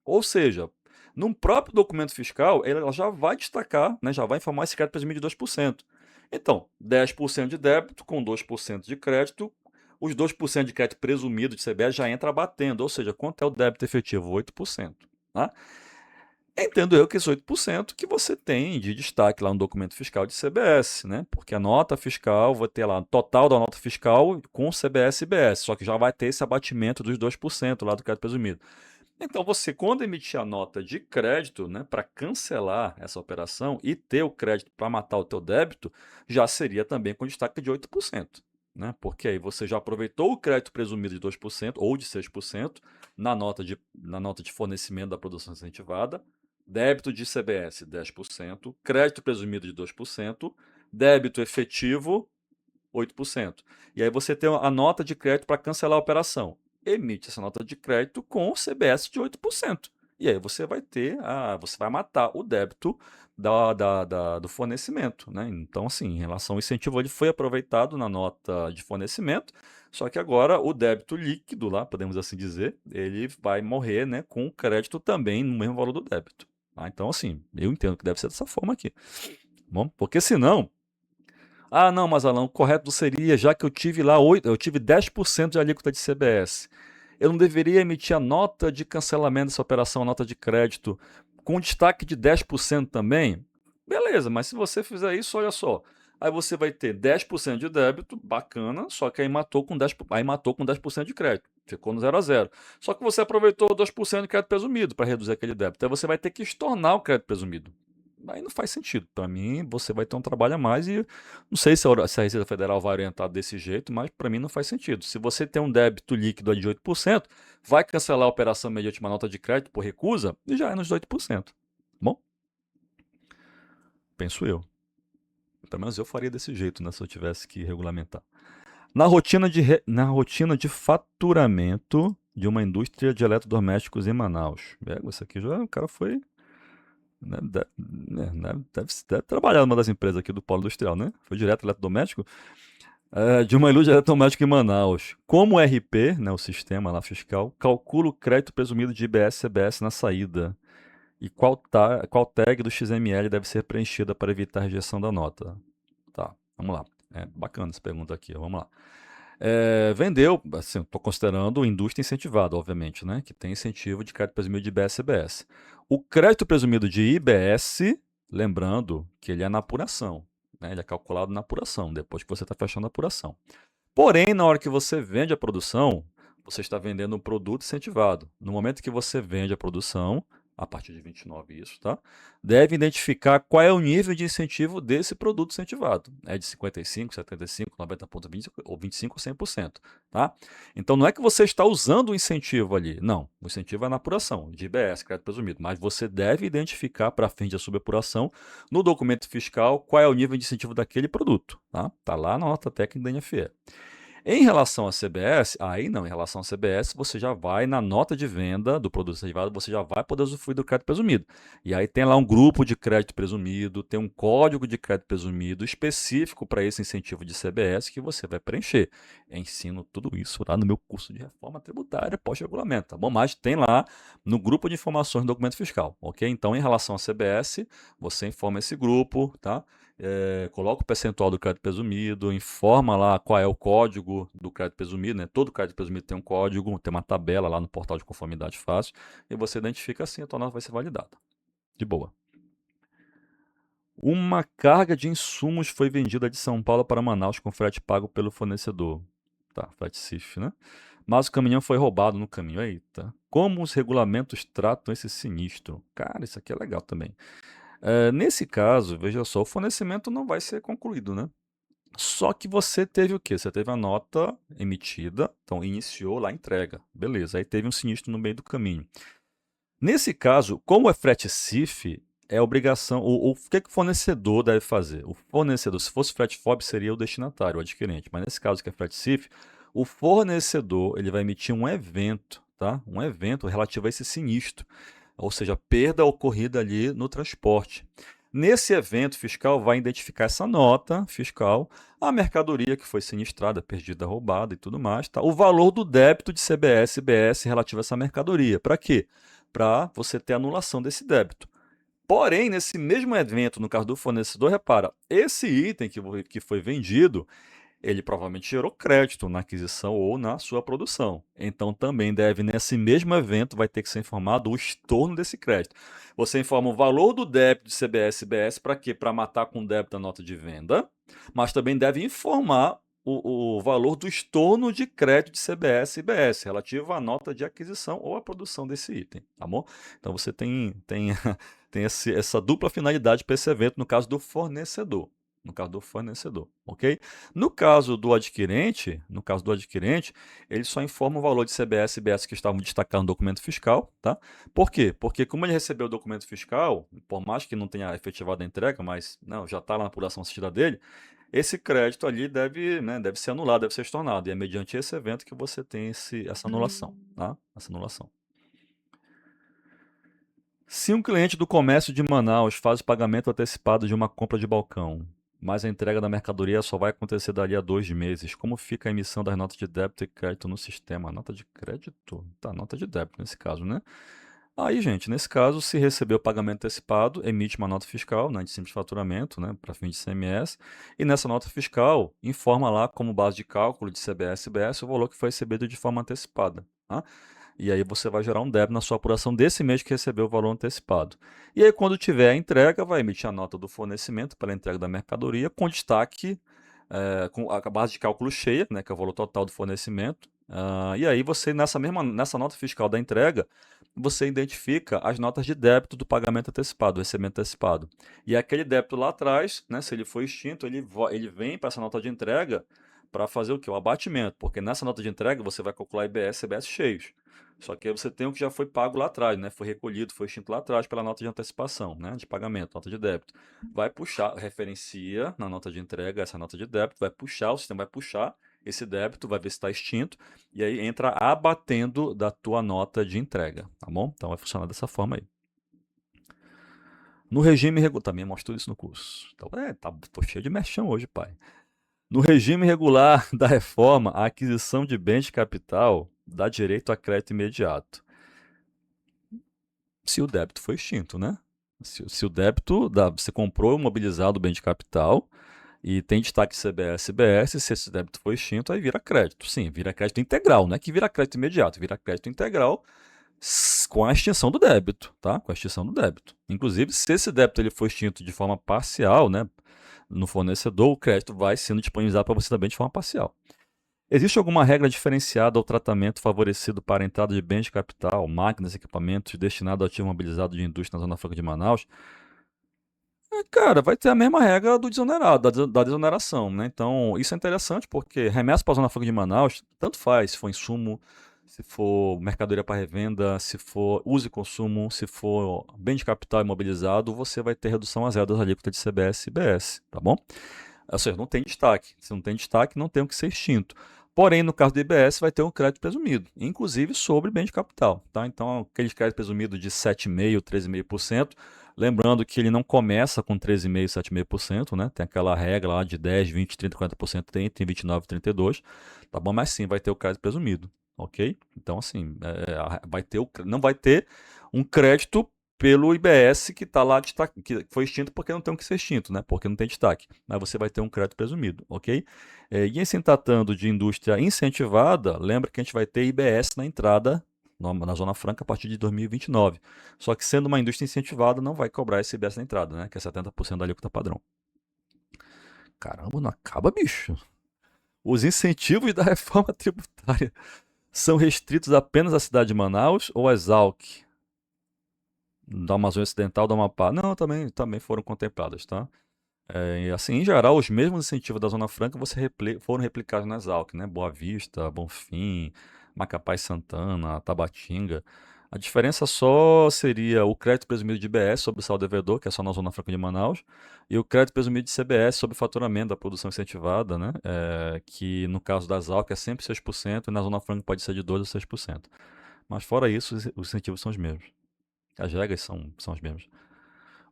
Ou seja, num próprio documento fiscal, ela já vai destacar, né, já vai informar esse crédito presumido de 2%. Então, 10% de débito com 2% de crédito, os 2% de crédito presumido de CBS já entra batendo, ou seja, quanto é o débito efetivo? 8%. Tá? Entendo eu que esse 8% que você tem de destaque lá no documento fiscal de CBS, né? Porque a nota fiscal vai ter lá o total da nota fiscal com CBS e IBS, só que já vai ter esse abatimento dos 2% lá do crédito presumido. Então, você, quando emitir a nota de crédito, né, para cancelar essa operação e ter o crédito para matar o teu débito, já seria também com destaque de 8%. Né? Porque aí você já aproveitou o crédito presumido de 2% ou de 6% na nota de fornecimento da produção incentivada, débito de CBS 10%, crédito presumido de 2%, débito efetivo 8%. E aí você tem a nota de crédito para cancelar a operação. Emite essa nota de crédito com o CBS de 8%. E aí você vai matar o débito do fornecimento. Né? Então, assim, em relação ao incentivo, ele foi aproveitado na nota de fornecimento, só que agora o débito líquido, lá, podemos assim dizer, ele vai morrer, né, com o crédito também no mesmo valor do débito. Tá? Então, assim, eu entendo que deve ser dessa forma aqui. Bom, porque senão ah, não, mas Alan, o correto seria, já que eu tive 10% de alíquota de CBS, eu não deveria emitir a nota de cancelamento dessa operação, a nota de crédito, com destaque de 10% também? Beleza, mas se você fizer isso, olha só. Aí você vai ter 10% de débito, bacana, só que aí matou com 10% de crédito. Ficou no 0 a 0. Só que você aproveitou 2% de crédito presumido para reduzir aquele débito. Aí você vai ter que estornar o crédito presumido. Aí não faz sentido. Para mim, você vai ter um trabalho a mais e não sei se a Receita Federal vai orientar desse jeito, mas para mim não faz sentido. Se você tem um débito líquido de 8%, vai cancelar a operação mediante uma nota de crédito por recusa e já é nos 8%. Bom, penso eu. Pelo menos eu faria desse jeito, né, se eu tivesse que regulamentar. Na rotina de faturamento de uma indústria de eletrodomésticos em Manaus. Isso aqui já o cara foi. Né, deve trabalhar numa das empresas aqui do Polo Industrial, né? Foi direto eletrodoméstico. De uma indústria eletrodoméstica em Manaus. Como o RP, né, o sistema lá fiscal, calcula o crédito presumido de IBS e CBS na saída. E qual tag do XML deve ser preenchida para evitar a rejeição da nota? Tá, vamos lá. Bacana essa pergunta aqui, vamos lá. Vendeu, assim, estou considerando indústria incentivada, obviamente, né? Que tem incentivo de crédito presumido de IBS e CBS. O crédito presumido de IBS, lembrando que ele é na apuração, né? Ele é calculado na apuração, depois que você está fechando a apuração. Porém, na hora que você vende a produção, você está vendendo um produto incentivado. No momento que você vende a produção, a partir de 29 isso, tá? Deve identificar qual é o nível de incentivo desse produto incentivado. É de 55, 75, 90,20 ou 25 ou 100%, tá? Então não é que você está usando o incentivo ali, não. O incentivo é na apuração, de IBS, crédito presumido, mas você deve identificar para fins de subapuração no documento fiscal qual é o nível de incentivo daquele produto, tá? Tá lá na nota técnica da NFE. Em relação à CBS, aí não, em relação à CBS, você já vai na nota de venda do produto incentivado, você já vai poder usufruir do crédito presumido. E aí tem lá um grupo de crédito presumido, tem um código de crédito presumido específico para esse incentivo de CBS que você vai preencher. Eu ensino tudo isso lá no meu curso de reforma tributária pós-regulamento, tá bom? Mas tem lá no grupo de informações do documento fiscal, ok? Então, em relação à CBS, você informa esse grupo, tá? Coloca o percentual do crédito presumido, informa lá qual é o código do crédito presumido, né? Todo crédito presumido tem um código, tem uma tabela lá no portal de conformidade fácil, e você identifica assim, a tua nota vai ser validada. De boa. Uma carga de insumos foi vendida de São Paulo para Manaus com frete pago pelo fornecedor. Tá, frete CIF, né? Mas o caminhão foi roubado no caminho. Eita. Como os regulamentos tratam esse sinistro? Cara, isso aqui é legal também. Nesse caso, veja só, o fornecimento não vai ser concluído, né? Só que você teve o quê? Você teve a nota emitida, então iniciou lá a entrega. Beleza, aí teve um sinistro no meio do caminho. Nesse caso, como é frete CIF, é obrigação. O que o fornecedor deve fazer? O fornecedor, se fosse frete FOB, seria o destinatário, o adquirente. Mas nesse caso que é frete CIF, o fornecedor ele vai emitir um evento, tá? Um evento relativo a esse sinistro, ou seja, perda ocorrida ali no transporte. Nesse evento fiscal vai identificar essa nota fiscal, a mercadoria que foi sinistrada, perdida, roubada e tudo mais, tá? O valor do débito de CBS e BS relativo a essa mercadoria. Para quê? Para você ter anulação desse débito. Porém, nesse mesmo evento, no caso do fornecedor, repara, esse item que foi vendido, ele provavelmente gerou crédito na aquisição ou na sua produção. Então, também deve, nesse mesmo evento, vai ter que ser informado o estorno desse crédito. Você informa o valor do débito de CBS e BS para quê? Para matar com débito a nota de venda, mas também deve informar o valor do estorno de crédito de CBS e BS relativo à nota de aquisição ou à produção desse item, tá bom? Então você tem essa dupla finalidade para esse evento no caso do fornecedor. No caso do fornecedor, ok? No caso do adquirente, ele só informa o valor de CBS e BS que estavam destacados no documento fiscal, tá? Por quê? Porque como ele recebeu o documento fiscal, por mais que não tenha efetivado a entrega, mas não, já está lá na apuração assistida dele, esse crédito ali deve, né, deve ser anulado, deve ser estornado. E é mediante esse evento que você tem essa anulação, tá? Essa anulação. Se um cliente do comércio de Manaus faz o pagamento antecipado de uma compra de balcão, mas a entrega da mercadoria só vai acontecer dali a 2 meses, como fica a emissão das notas de débito e crédito no sistema? Nota de crédito? Tá, nota de débito nesse caso, né? Aí, gente, nesse caso, se receber o pagamento antecipado, emite uma nota fiscal, né, de simples faturamento, né, para fim de ICMS, e nessa nota fiscal informa lá como base de cálculo de CBS e BS o valor que foi recebido de forma antecipada, tá? E aí você vai gerar um débito na sua apuração desse mês que recebeu o valor antecipado. E aí, quando tiver a entrega, vai emitir a nota do fornecimento pela entrega da mercadoria, com destaque, com a base de cálculo cheia, né, que é o valor total do fornecimento. E aí você, nessa nota fiscal da entrega, você identifica as notas de débito do pagamento antecipado, do recebimento antecipado. E aquele débito lá atrás, né, se ele for extinto, ele vem para essa nota de entrega para fazer o quê? O abatimento, porque nessa nota de entrega você vai calcular IBS e CBS cheios. Só que aí você tem o que já foi pago lá atrás, né? Foi recolhido, foi extinto lá atrás pela nota de antecipação, né? De pagamento, nota de débito. Vai puxar, referencia na nota de entrega essa nota de débito, vai puxar, o sistema vai puxar esse débito, vai ver se está extinto, e aí entra abatendo da tua nota de entrega, tá bom? Então vai funcionar dessa forma aí. No regime regular, também mostro isso no curso. Então, tô cheio de merchan hoje, pai. No regime regular da reforma, a aquisição de bens de capital dá direito a crédito imediato. Se o débito foi extinto, né? Se o débito, você comprou mobilizado o bem de capital e tem destaque CBS e BS, se esse débito foi extinto, aí vira crédito. Sim, vira crédito integral, não é que vira crédito imediato, vira crédito integral com a extinção do débito, tá? Com a extinção do débito. Inclusive, se esse débito ele foi extinto de forma parcial, né, no fornecedor, o crédito vai sendo disponibilizado para você também de forma parcial. Existe alguma regra diferenciada ou tratamento favorecido para a entrada de bens de capital, máquinas e equipamentos destinados ao ativo mobilizado de indústria na Zona Franca de Manaus? Cara, vai ter a mesma regra do desonerado, da desoneração, né? Então, isso é interessante porque remessa para a Zona Franca de Manaus, tanto faz, se for insumo, se for mercadoria para revenda, se for uso e consumo, se for bem de capital imobilizado, você vai ter redução a zero das alíquotas de CBS e BS, tá bom? Ou seja, não tem destaque. Se não tem destaque, não tem o que ser extinto. Porém, no caso do IBS, vai ter um crédito presumido, inclusive sobre bem de capital. Tá? Então, aquele crédito presumido de 7,5%, 13,5%, lembrando que ele não começa com 13,5%, 7,5%, né? Tem aquela regra lá de 10, 20, 30, 40%, tem 29, 32%, tá bom? Mas sim, vai ter o crédito presumido, ok? Então, assim, não vai ter um crédito pelo IBS que está lá, que foi extinto porque não tem o que ser extinto, né? Porque não tem destaque. Mas você vai ter um crédito presumido, ok? E em se tratando de indústria incentivada, lembra que a gente vai ter IBS na entrada na Zona Franca a partir de 2029. Só que sendo uma indústria incentivada, não vai cobrar esse IBS na entrada, né? Que é 70% da alíquota padrão. Caramba, não acaba, bicho. Os incentivos da reforma tributária são restritos apenas à cidade de Manaus ou às AUC, da Amazônia Ocidental, do Amapá? Não, também foram contempladas, tá? E assim, em geral, os mesmos incentivos da Zona Franca foram replicados nas AUC, né? Boa Vista, Bonfim, Macapá e Santana, Tabatinga. A diferença só seria o crédito presumido de IBS sobre o saldo devedor, que é só na Zona Franca de Manaus, e o crédito presumido de CBS sobre o faturamento da produção incentivada, né? Que no caso das AUC é sempre 6% e na Zona Franca pode ser de 2% a 6%. Mas fora isso, os incentivos são os mesmos. As regras são as mesmas.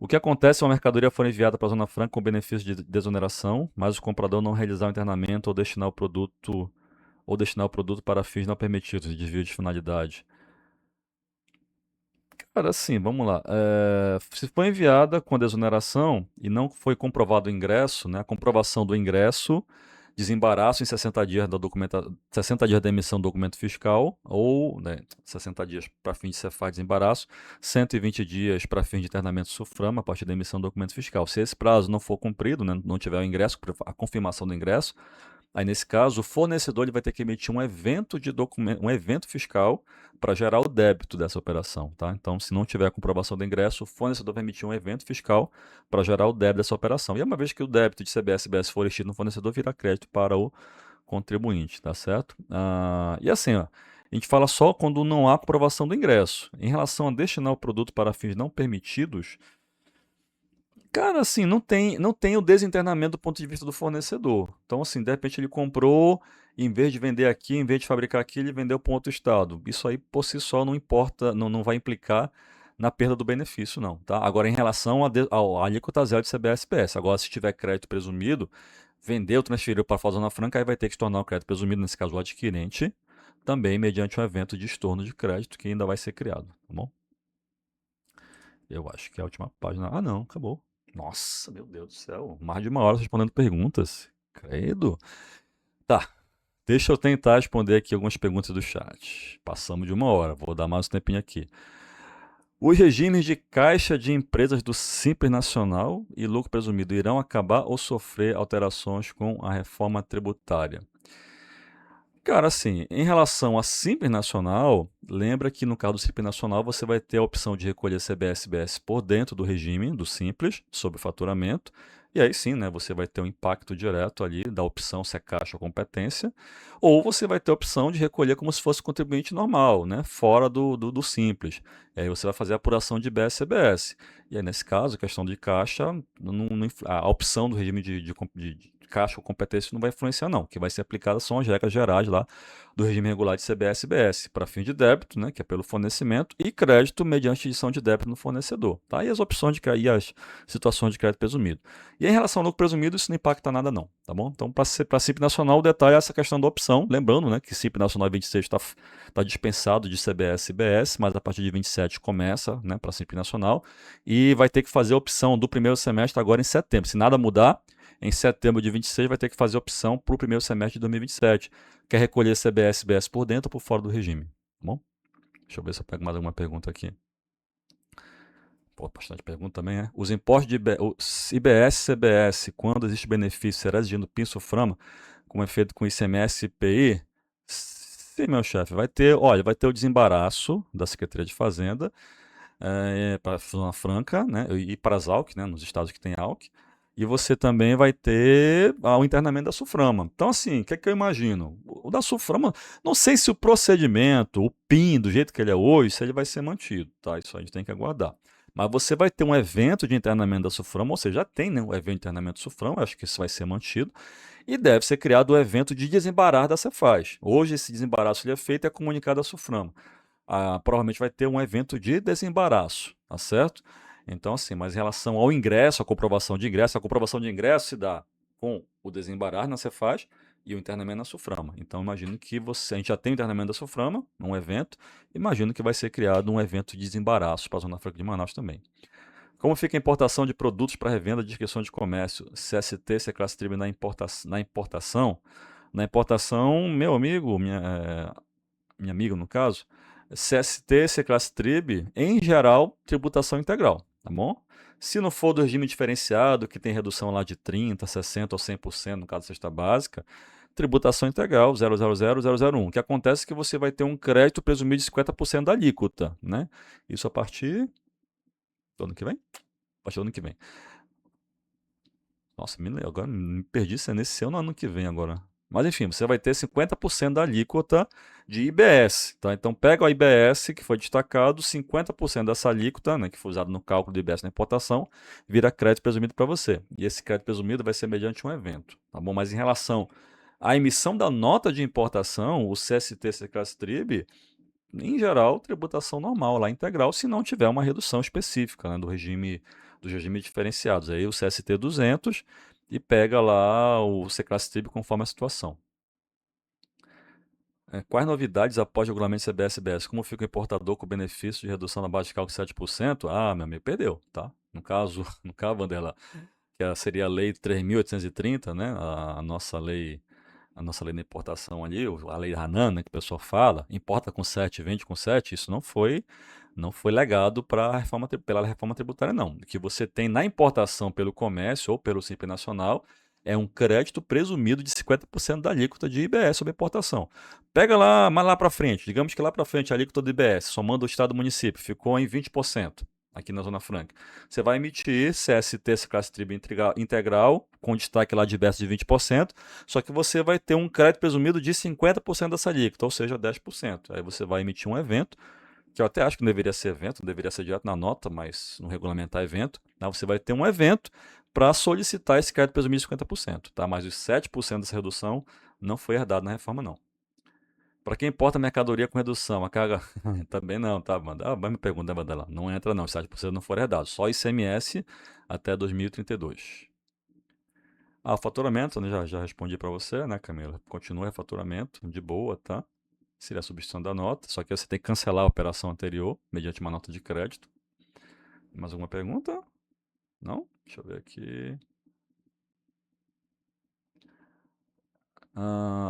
O que acontece se uma mercadoria for enviada para a Zona Franca com benefício de desoneração, mas o comprador não realizar o internamento ou destinar o produto para fins não permitidos de desvio de finalidade? Cara, assim, vamos lá. Se foi enviada com desoneração e não foi comprovado o ingresso, né, a comprovação do ingresso, desembaraço em 60 dias 60 dias da emissão do documento fiscal, ou, né, 60 dias para fim de cefaz desembaraço, 120 dias para fim de internamento SUFRAMA a partir da emissão do documento fiscal. Se esse prazo não for cumprido, né, não tiver o ingresso, a confirmação do ingresso, aí, nesse caso, o fornecedor ele vai ter que emitir um evento fiscal para gerar o débito dessa operação, tá? Então, se não tiver a comprovação do ingresso, o fornecedor vai emitir um evento fiscal para gerar o débito dessa operação. E uma vez que o débito de CBS e BS for extinto no fornecedor, vira crédito para o contribuinte, tá certo? E assim, ó, a gente fala só quando não há comprovação do ingresso. Em relação a destinar o produto para fins não permitidos, cara, assim, não tem o desinternamento do ponto de vista do fornecedor. Então, assim, de repente ele comprou, em vez de vender aqui, em vez de fabricar aqui, ele vendeu para um outro estado. Isso aí, por si só, não importa, não vai implicar na perda do benefício, não, tá? Agora, em relação à alíquota zero de CBS-PS, agora, se tiver crédito presumido, vendeu, transferiu para a Zona Franca, aí vai ter que se tornar o crédito presumido, nesse caso, o adquirente, também mediante um evento de estorno de crédito que ainda vai ser criado, tá bom? Eu acho que é a última página. Ah, não, acabou. Nossa, meu Deus do céu. Mais de uma hora respondendo perguntas. Credo. Tá, deixa eu tentar responder aqui algumas perguntas do chat. Passamos de uma hora, vou dar mais um tempinho aqui. Os regimes de caixa de empresas do Simples Nacional e lucro presumido irão acabar ou sofrer alterações com a reforma tributária? Cara, assim, em relação a Simples Nacional, lembra que no caso do Simples Nacional você vai ter a opção de recolher CBS-BS por dentro do regime do Simples, sobre faturamento, e aí sim, né, você vai ter um impacto direto ali da opção se é caixa ou competência, ou você vai ter a opção de recolher como se fosse contribuinte normal, né, fora do Simples. E aí você vai fazer a apuração de BS-CBS. E aí, nesse caso, a questão de caixa, a opção do regime de caixa ou competência não vai influenciar, não. O que vai ser aplicada são as regras gerais lá do regime regular de CBS e BS, para fim de débito, né, que é pelo fornecimento, e crédito mediante edição de débito no fornecedor. Tá? E as opções e as situações de crédito presumido. E em relação ao lucro presumido, isso não impacta nada, não. Tá bom? Então, para a CIP Nacional, o detalhe é essa questão da opção. Lembrando, né, que CIP Nacional 26 está dispensado de CBS e BS, mas a partir de 27 começa, né, para a CIP Nacional, e vai ter que fazer a opção do primeiro semestre agora em setembro. Se nada mudar, em setembro de 26 vai ter que fazer opção para o primeiro semestre de 2027. Quer recolher CBS e BS por dentro ou por fora do regime? Tá bom? Deixa eu ver se eu pego mais alguma pergunta aqui. Pô, bastante pergunta também, né? Os impostos de IBS e CBS, quando existe benefício, será exigindo PIN-SUFRAMA, com efeito com ICMS e IPI? Sim, meu chefe, olha, vai ter o desembaraço da Secretaria de Fazenda para a Zona Franca, né, e para as AUC, né, nos estados que tem AUC, e você também vai ter o internamento da SUFRAMA. Então, assim, o que é que eu imagino? O da SUFRAMA, não sei se o procedimento, o PIN, do jeito que ele é hoje, se ele vai ser mantido, tá? Isso a gente tem que aguardar. Mas você vai ter um evento de internamento da SUFRAMA, ou seja, já tem, né, o evento de internamento da SUFRAMA, acho que isso vai ser mantido, e deve ser criado o evento de desembaraço da Cefaz. Hoje, esse desembaraço ele é feito e é comunicado à SUFRAMA. Provavelmente vai ter um evento de desembaraço, tá certo? Então, assim, mas em relação ao ingresso, a comprovação de ingresso se dá com o desembaraço na Cefaz e o internamento na Suframa. Então, imagino que a gente já tem o internamento da Suframa, um evento, imagino que vai ser criado um evento de desembaraço para a Zona Franca de Manaus também. Como fica a importação de produtos para revenda de inscrição de comércio? CST, se classe TRIB na importação? Na importação, meu amigo, minha amiga no caso, CST, C-Classe TRIB, em geral, tributação integral, tá bom? Se não for do regime diferenciado, que tem redução lá de 30%, 60% ou 100% no caso da cesta básica, tributação integral 0000001. O que acontece é que você vai ter um crédito presumido de 50% da alíquota, né? Isso a partir do ano que vem? A partir do ano que vem. Nossa, agora me perdi se é nesse ano ou no ano que vem agora. Mas enfim, você vai ter 50% da alíquota de IBS, tá? Então pega o IBS que foi destacado, 50% dessa alíquota, né, que foi usado no cálculo do IBS na importação, vira crédito presumido para você. E esse crédito presumido vai ser mediante um evento, tá bom? Mas em relação à emissão da nota de importação, o CST Seclastrib, em geral, tributação normal, lá integral, se não tiver uma redução específica, né, dos regimes diferenciados. Aí o CST 200 e pega lá o C-Class-Trib conforme a situação. Quais novidades após o regulamento CBS-BS? Como fica o importador com benefício de redução na base de cálculo de 7%? Ah, meu amigo, perdeu, tá? No caso, Vanderlan, seria a lei 3.830, né? A nossa lei da importação ali, a lei Hanan, né, que o pessoal fala, importa com 7, vende com 7, isso não foi legado pela reforma tributária, não. O que você tem na importação pelo comércio ou pelo Simples Nacional é um crédito presumido de 50% da alíquota de IBS sobre importação. Pega lá, mais lá para frente, digamos que lá para frente a alíquota do IBS, somando o estado e o município, ficou em 20% aqui na Zona Franca. Você vai emitir CST, essa classe tribo integral, com destaque lá de IBS de 20%, só que você vai ter um crédito presumido de 50% dessa alíquota, ou seja, 10%. Aí você vai emitir um evento, que eu até acho que não deveria ser evento, não deveria ser direto na nota, mas no regulamentar evento, né, você vai ter um evento para solicitar esse crédito presumido de 50%, tá? Mas os 7% dessa redução não foi herdado na reforma, não. Para quem importa mercadoria com redução, a carga também não, tá, Wanda? Ah, vai me perguntar, Wanda, lá. Não entra não, se 7% não for herdado, só ICMS até 2032. Ah, o faturamento, né, já respondi para você, né, Camila? Continua faturamento, de boa, tá? Seria a substituição da nota, só que você tem que cancelar a operação anterior, mediante uma nota de crédito. Mais alguma pergunta? Não? Deixa eu ver aqui.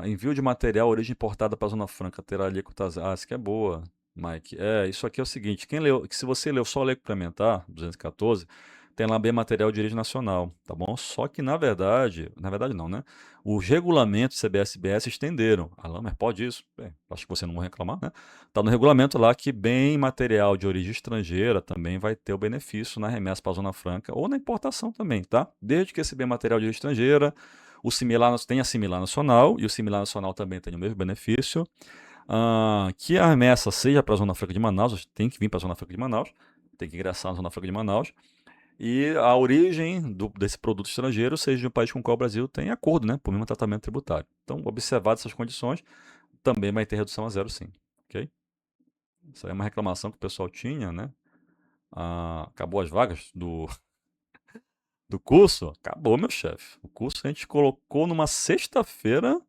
Envio de material origem importada para a Zona Franca terá alíquota zero. Ah, isso aqui é boa, Mike. Isso aqui é o seguinte, se você leu só a lei complementar, 214, tem lá bem material de origem nacional, tá bom? Só que na verdade não, né? Os regulamentos CBS-BS estenderam. Ah, mas pode isso? Acho que você não vai reclamar, né? Tá no regulamento lá que bem material de origem estrangeira também vai ter o benefício na remessa para a Zona Franca ou na importação também, tá? Desde que esse bem material de origem estrangeira o similar tem a similar nacional e o similar nacional também tem o mesmo benefício. Que a remessa seja para a Zona Franca de Manaus, tem que vir para a Zona Franca de Manaus, tem que ingressar na Zona Franca de Manaus. E a origem desse produto estrangeiro seja de um país com o qual o Brasil tem acordo, né, por mesmo tratamento tributário. Então, observadas essas condições, também vai ter redução a zero, sim. Ok? Isso aí é uma reclamação que o pessoal tinha, né? Acabou as vagas do curso? Acabou, meu chefe. O curso a gente colocou numa sexta-feira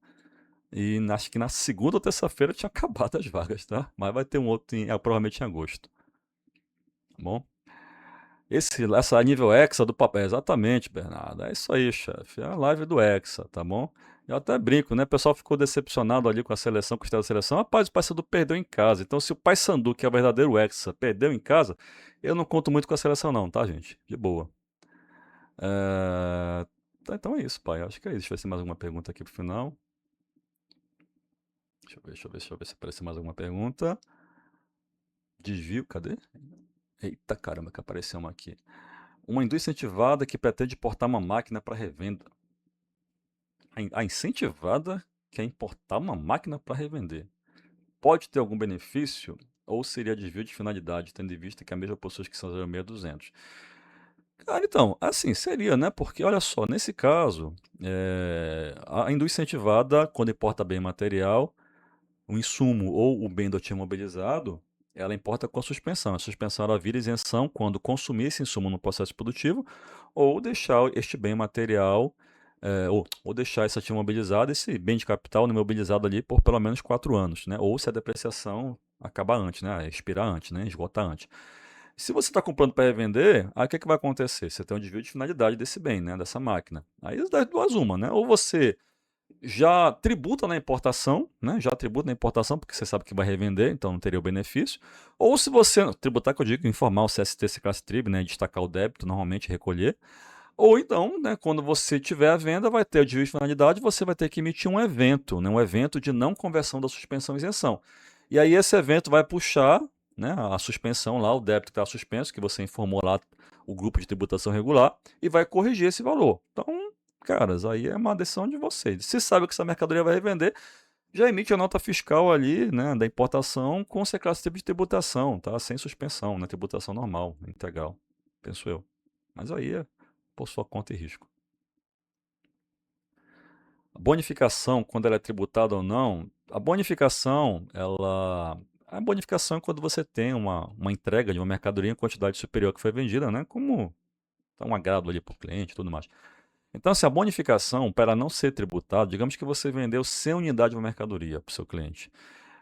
e acho que na segunda ou terça-feira tinha acabado as vagas, tá? Mas vai ter um outro provavelmente em agosto. Tá bom? Essa nível Hexa do papel. Exatamente, Bernardo. É isso aí, chefe. É a live do Hexa, tá bom? Eu até brinco, né? O pessoal ficou decepcionado ali com a seleção, com o estado da seleção. Rapaz, o Paysandu perdeu em casa. Então, se o Paysandu, que é o verdadeiro Hexa, perdeu em casa, eu não conto muito com a seleção, não, tá, gente? De boa. Então é isso, pai. Acho que é isso. Deixa eu ver se tem mais alguma pergunta aqui pro final. Deixa eu ver se apareceu mais alguma pergunta. Desvio, cadê? Eita caramba, que apareceu uma aqui. Uma indústria incentivada que pretende importar uma máquina para revenda. A incentivada quer importar uma máquina para revender. Pode ter algum benefício ou seria desvio de finalidade, tendo em vista que a mesma possui que são 06200? Cara, então, assim, seria, né? Porque, olha só, nesse caso, a indústria incentivada, quando importa bem material, o insumo ou o bem do ativo imobilizado, ela importa com a suspensão. A suspensão ela vira isenção quando consumir esse insumo no processo produtivo ou deixar este bem material, ou deixar esse ativo imobilizado, esse bem de capital imobilizado ali por pelo menos 4 anos, né? Ou se a depreciação acabar antes, né? Expirar antes, né? Esgotar antes. Se você está comprando para revender, aí o que, é que vai acontecer? Você tem um desvio de finalidade desse bem, né? Dessa máquina. Aí das duas uma, né? Ou você já tributa na importação, né? Já tributa na importação, porque você sabe que vai revender, então não teria o benefício. Ou se você tributar, que eu digo, informar o CST, esse classe trib, né? Destacar o débito, normalmente recolher. Ou então, né, quando você tiver a venda, vai ter o desvio de finalidade, você vai ter que emitir um evento, né, um evento de não conversão da suspensão e isenção. E aí esse evento vai puxar, né, a suspensão lá, o débito que está suspenso, que você informou lá o grupo de tributação regular, e vai corrigir esse valor. Então, caras, aí é uma decisão de vocês. Se sabe que essa mercadoria vai revender, já emite a nota fiscal ali, né, da importação com esse tipo de tributação, tá? Sem suspensão, né? Tributação normal, integral, penso eu. Mas aí é por sua conta e risco. A bonificação, quando ela é tributada ou não, a bonificação é quando você tem uma entrega de uma mercadoria em quantidade superior que foi vendida, né? Como um agrado ali para o cliente e tudo mais. Então, assim, a bonificação, para não ser tributado, digamos que você vendeu 100 unidades de uma mercadoria para o seu cliente.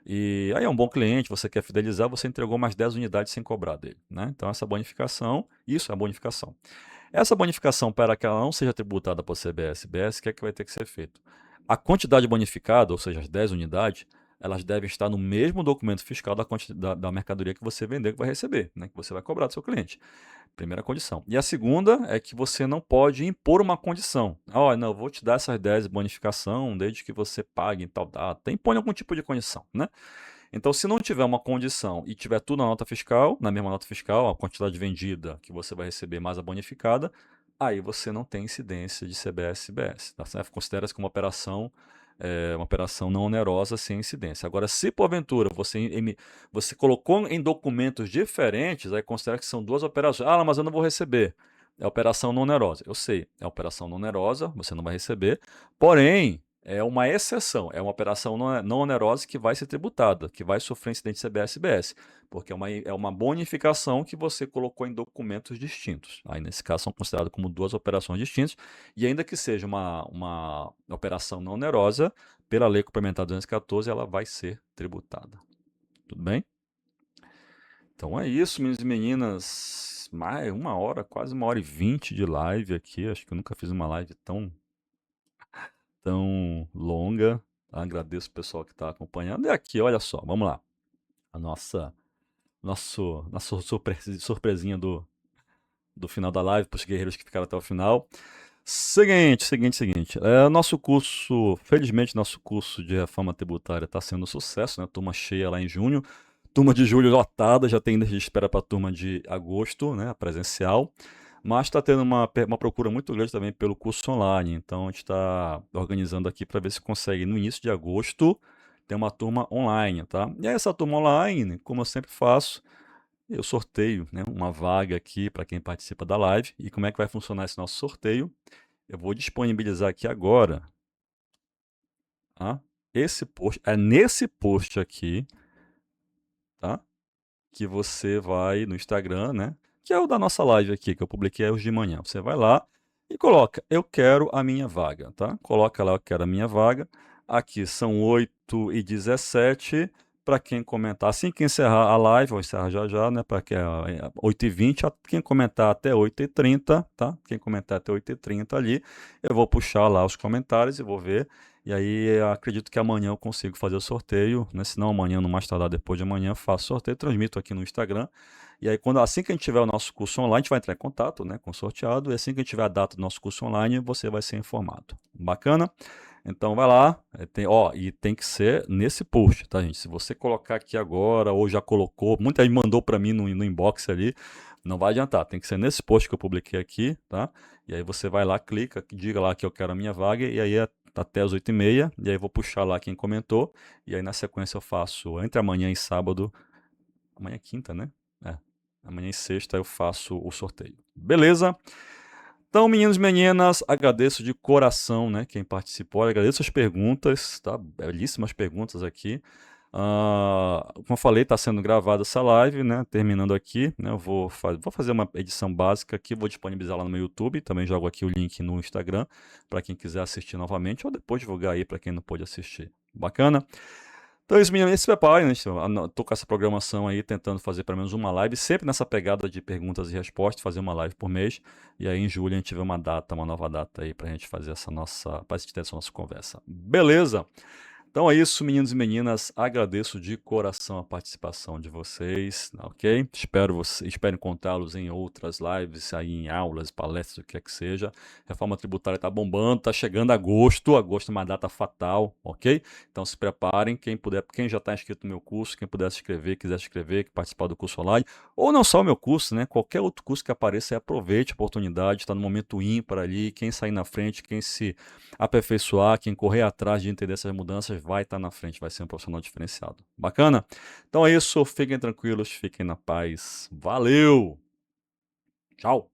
E aí é um bom cliente, você quer fidelizar, você entregou mais 10 unidades sem cobrar dele, né? Então, essa bonificação, isso é a bonificação. Essa bonificação, para que ela não seja tributada por CBS e BS, o que é que vai ter que ser feito? A quantidade bonificada, ou seja, as 10 unidades, elas devem estar no mesmo documento fiscal da mercadoria que você vender, que vai receber, né? Que você vai cobrar do seu cliente. Primeira condição. E a segunda é que você não pode impor uma condição. Ó, não, eu vou te dar essas 10 de bonificação desde que você pague em tal data. Impõe algum tipo de condição, né? Então, se não tiver uma condição e tiver tudo na nota fiscal, na mesma nota fiscal, a quantidade vendida que você vai receber mais a bonificada, aí você não tem incidência de CBS e BS. Tá certo? Considera-se como uma operação não onerosa sem incidência. Agora, se porventura você colocou em documentos diferentes, aí considera que são duas operações. Ah, mas eu não vou receber. É operação não onerosa. Eu sei, é operação não onerosa, você não vai receber. Porém, é uma exceção, é uma operação não onerosa que vai ser tributada, que vai sofrer incidente de CBS e BS, porque é uma bonificação que você colocou em documentos distintos. Aí, nesse caso, são consideradas como duas operações distintas, e ainda que seja uma operação não onerosa, pela Lei Complementar 214, ela vai ser tributada. Tudo bem? Então é isso, meninos e meninas. Mais uma hora, quase 1h20 de live aqui. Acho que eu nunca fiz uma live tão longa. Agradeço o pessoal que está acompanhando. E aqui, olha só, vamos lá. A nossa surpresinha do final da live para os guerreiros que ficaram até o final. Seguinte. Nosso curso, felizmente, nosso curso de reforma tributária está sendo um sucesso, né? Turma cheia lá em junho. Turma de julho lotada, já tem ainda de espera para a turma de agosto, né? Presencial. Mas está tendo uma procura muito grande também pelo curso online. Então a gente está organizando aqui para ver se consegue, no início de agosto, ter uma turma online, tá? E aí, essa turma online, como eu sempre faço, eu sorteio, né, uma vaga aqui para quem participa da live. E como é que vai funcionar esse nosso sorteio? Eu vou disponibilizar aqui agora, tá? Esse post, é nesse post aqui, tá? Que você vai no Instagram, né? Que é o da nossa live aqui, que eu publiquei hoje de manhã. Você vai lá e coloca, eu quero a minha vaga, tá? Coloca lá, eu quero a minha vaga. Aqui são 8h17. Para quem comentar, assim que encerrar a live, vou encerrar já já, né? Para que é 8h20, quem comentar até 8h30, tá? Quem comentar até 8h30 ali, eu vou puxar lá os comentários e vou ver. E aí eu acredito que amanhã eu consigo fazer o sorteio, né? Se não amanhã, no mais tardar depois de amanhã, faço o sorteio, transmito aqui no Instagram. E aí, assim que a gente tiver o nosso curso online, a gente vai entrar em contato, né, com o sorteado. E assim que a gente tiver a data do nosso curso online, você vai ser informado. Bacana? Então vai lá, e tem que ser nesse post, tá, gente? Se você colocar aqui agora, ou já colocou, muita gente mandou para mim no inbox ali, não vai adiantar, tem que ser nesse post que eu publiquei aqui, tá? E aí você vai lá, clica, diga lá que eu quero a minha vaga, e aí até as 8h30, e aí eu vou puxar lá quem comentou, e aí na sequência eu faço, entre amanhã e sábado, amanhã é quinta, né? Amanhã e sexta eu faço o sorteio. Beleza? Então, meninos e meninas, agradeço de coração, né, quem participou, agradeço as perguntas, tá? Belíssimas perguntas aqui. Como eu falei, está sendo gravada essa live, né? Terminando aqui, né? Eu vou fazer uma edição básica aqui, vou disponibilizar lá no meu YouTube, também jogo aqui o link no Instagram, para quem quiser assistir novamente, ou depois divulgar aí para quem não pôde assistir. Bacana? Então, isso, meninos, se preparem, né? Tô com essa programação aí, tentando fazer pelo menos uma live, sempre nessa pegada de perguntas e respostas, fazer uma live por mês. E aí, em julho, a gente vê uma nova data aí pra gente fazer pra gente ter essa nossa conversa. Beleza? Então é isso, meninos e meninas. Agradeço de coração a participação de vocês, tá ok? Espero encontrá-los em outras lives, aí em aulas, palestras, o que é que seja. Reforma tributária está bombando, está chegando agosto. Agosto é uma data fatal, ok? Então se preparem. Quem puder, quem já está inscrito no meu curso, quem puder se inscrever, quiser se inscrever, participar do curso online, ou não só o meu curso, né? Qualquer outro curso que apareça, aproveite a oportunidade. Está no momento ímpar ali. Quem sair na frente, quem se aperfeiçoar, quem correr atrás de entender essas mudanças vai estar na frente, vai ser um profissional diferenciado. Bacana? Então é isso, fiquem tranquilos, fiquem na paz. Valeu! Tchau!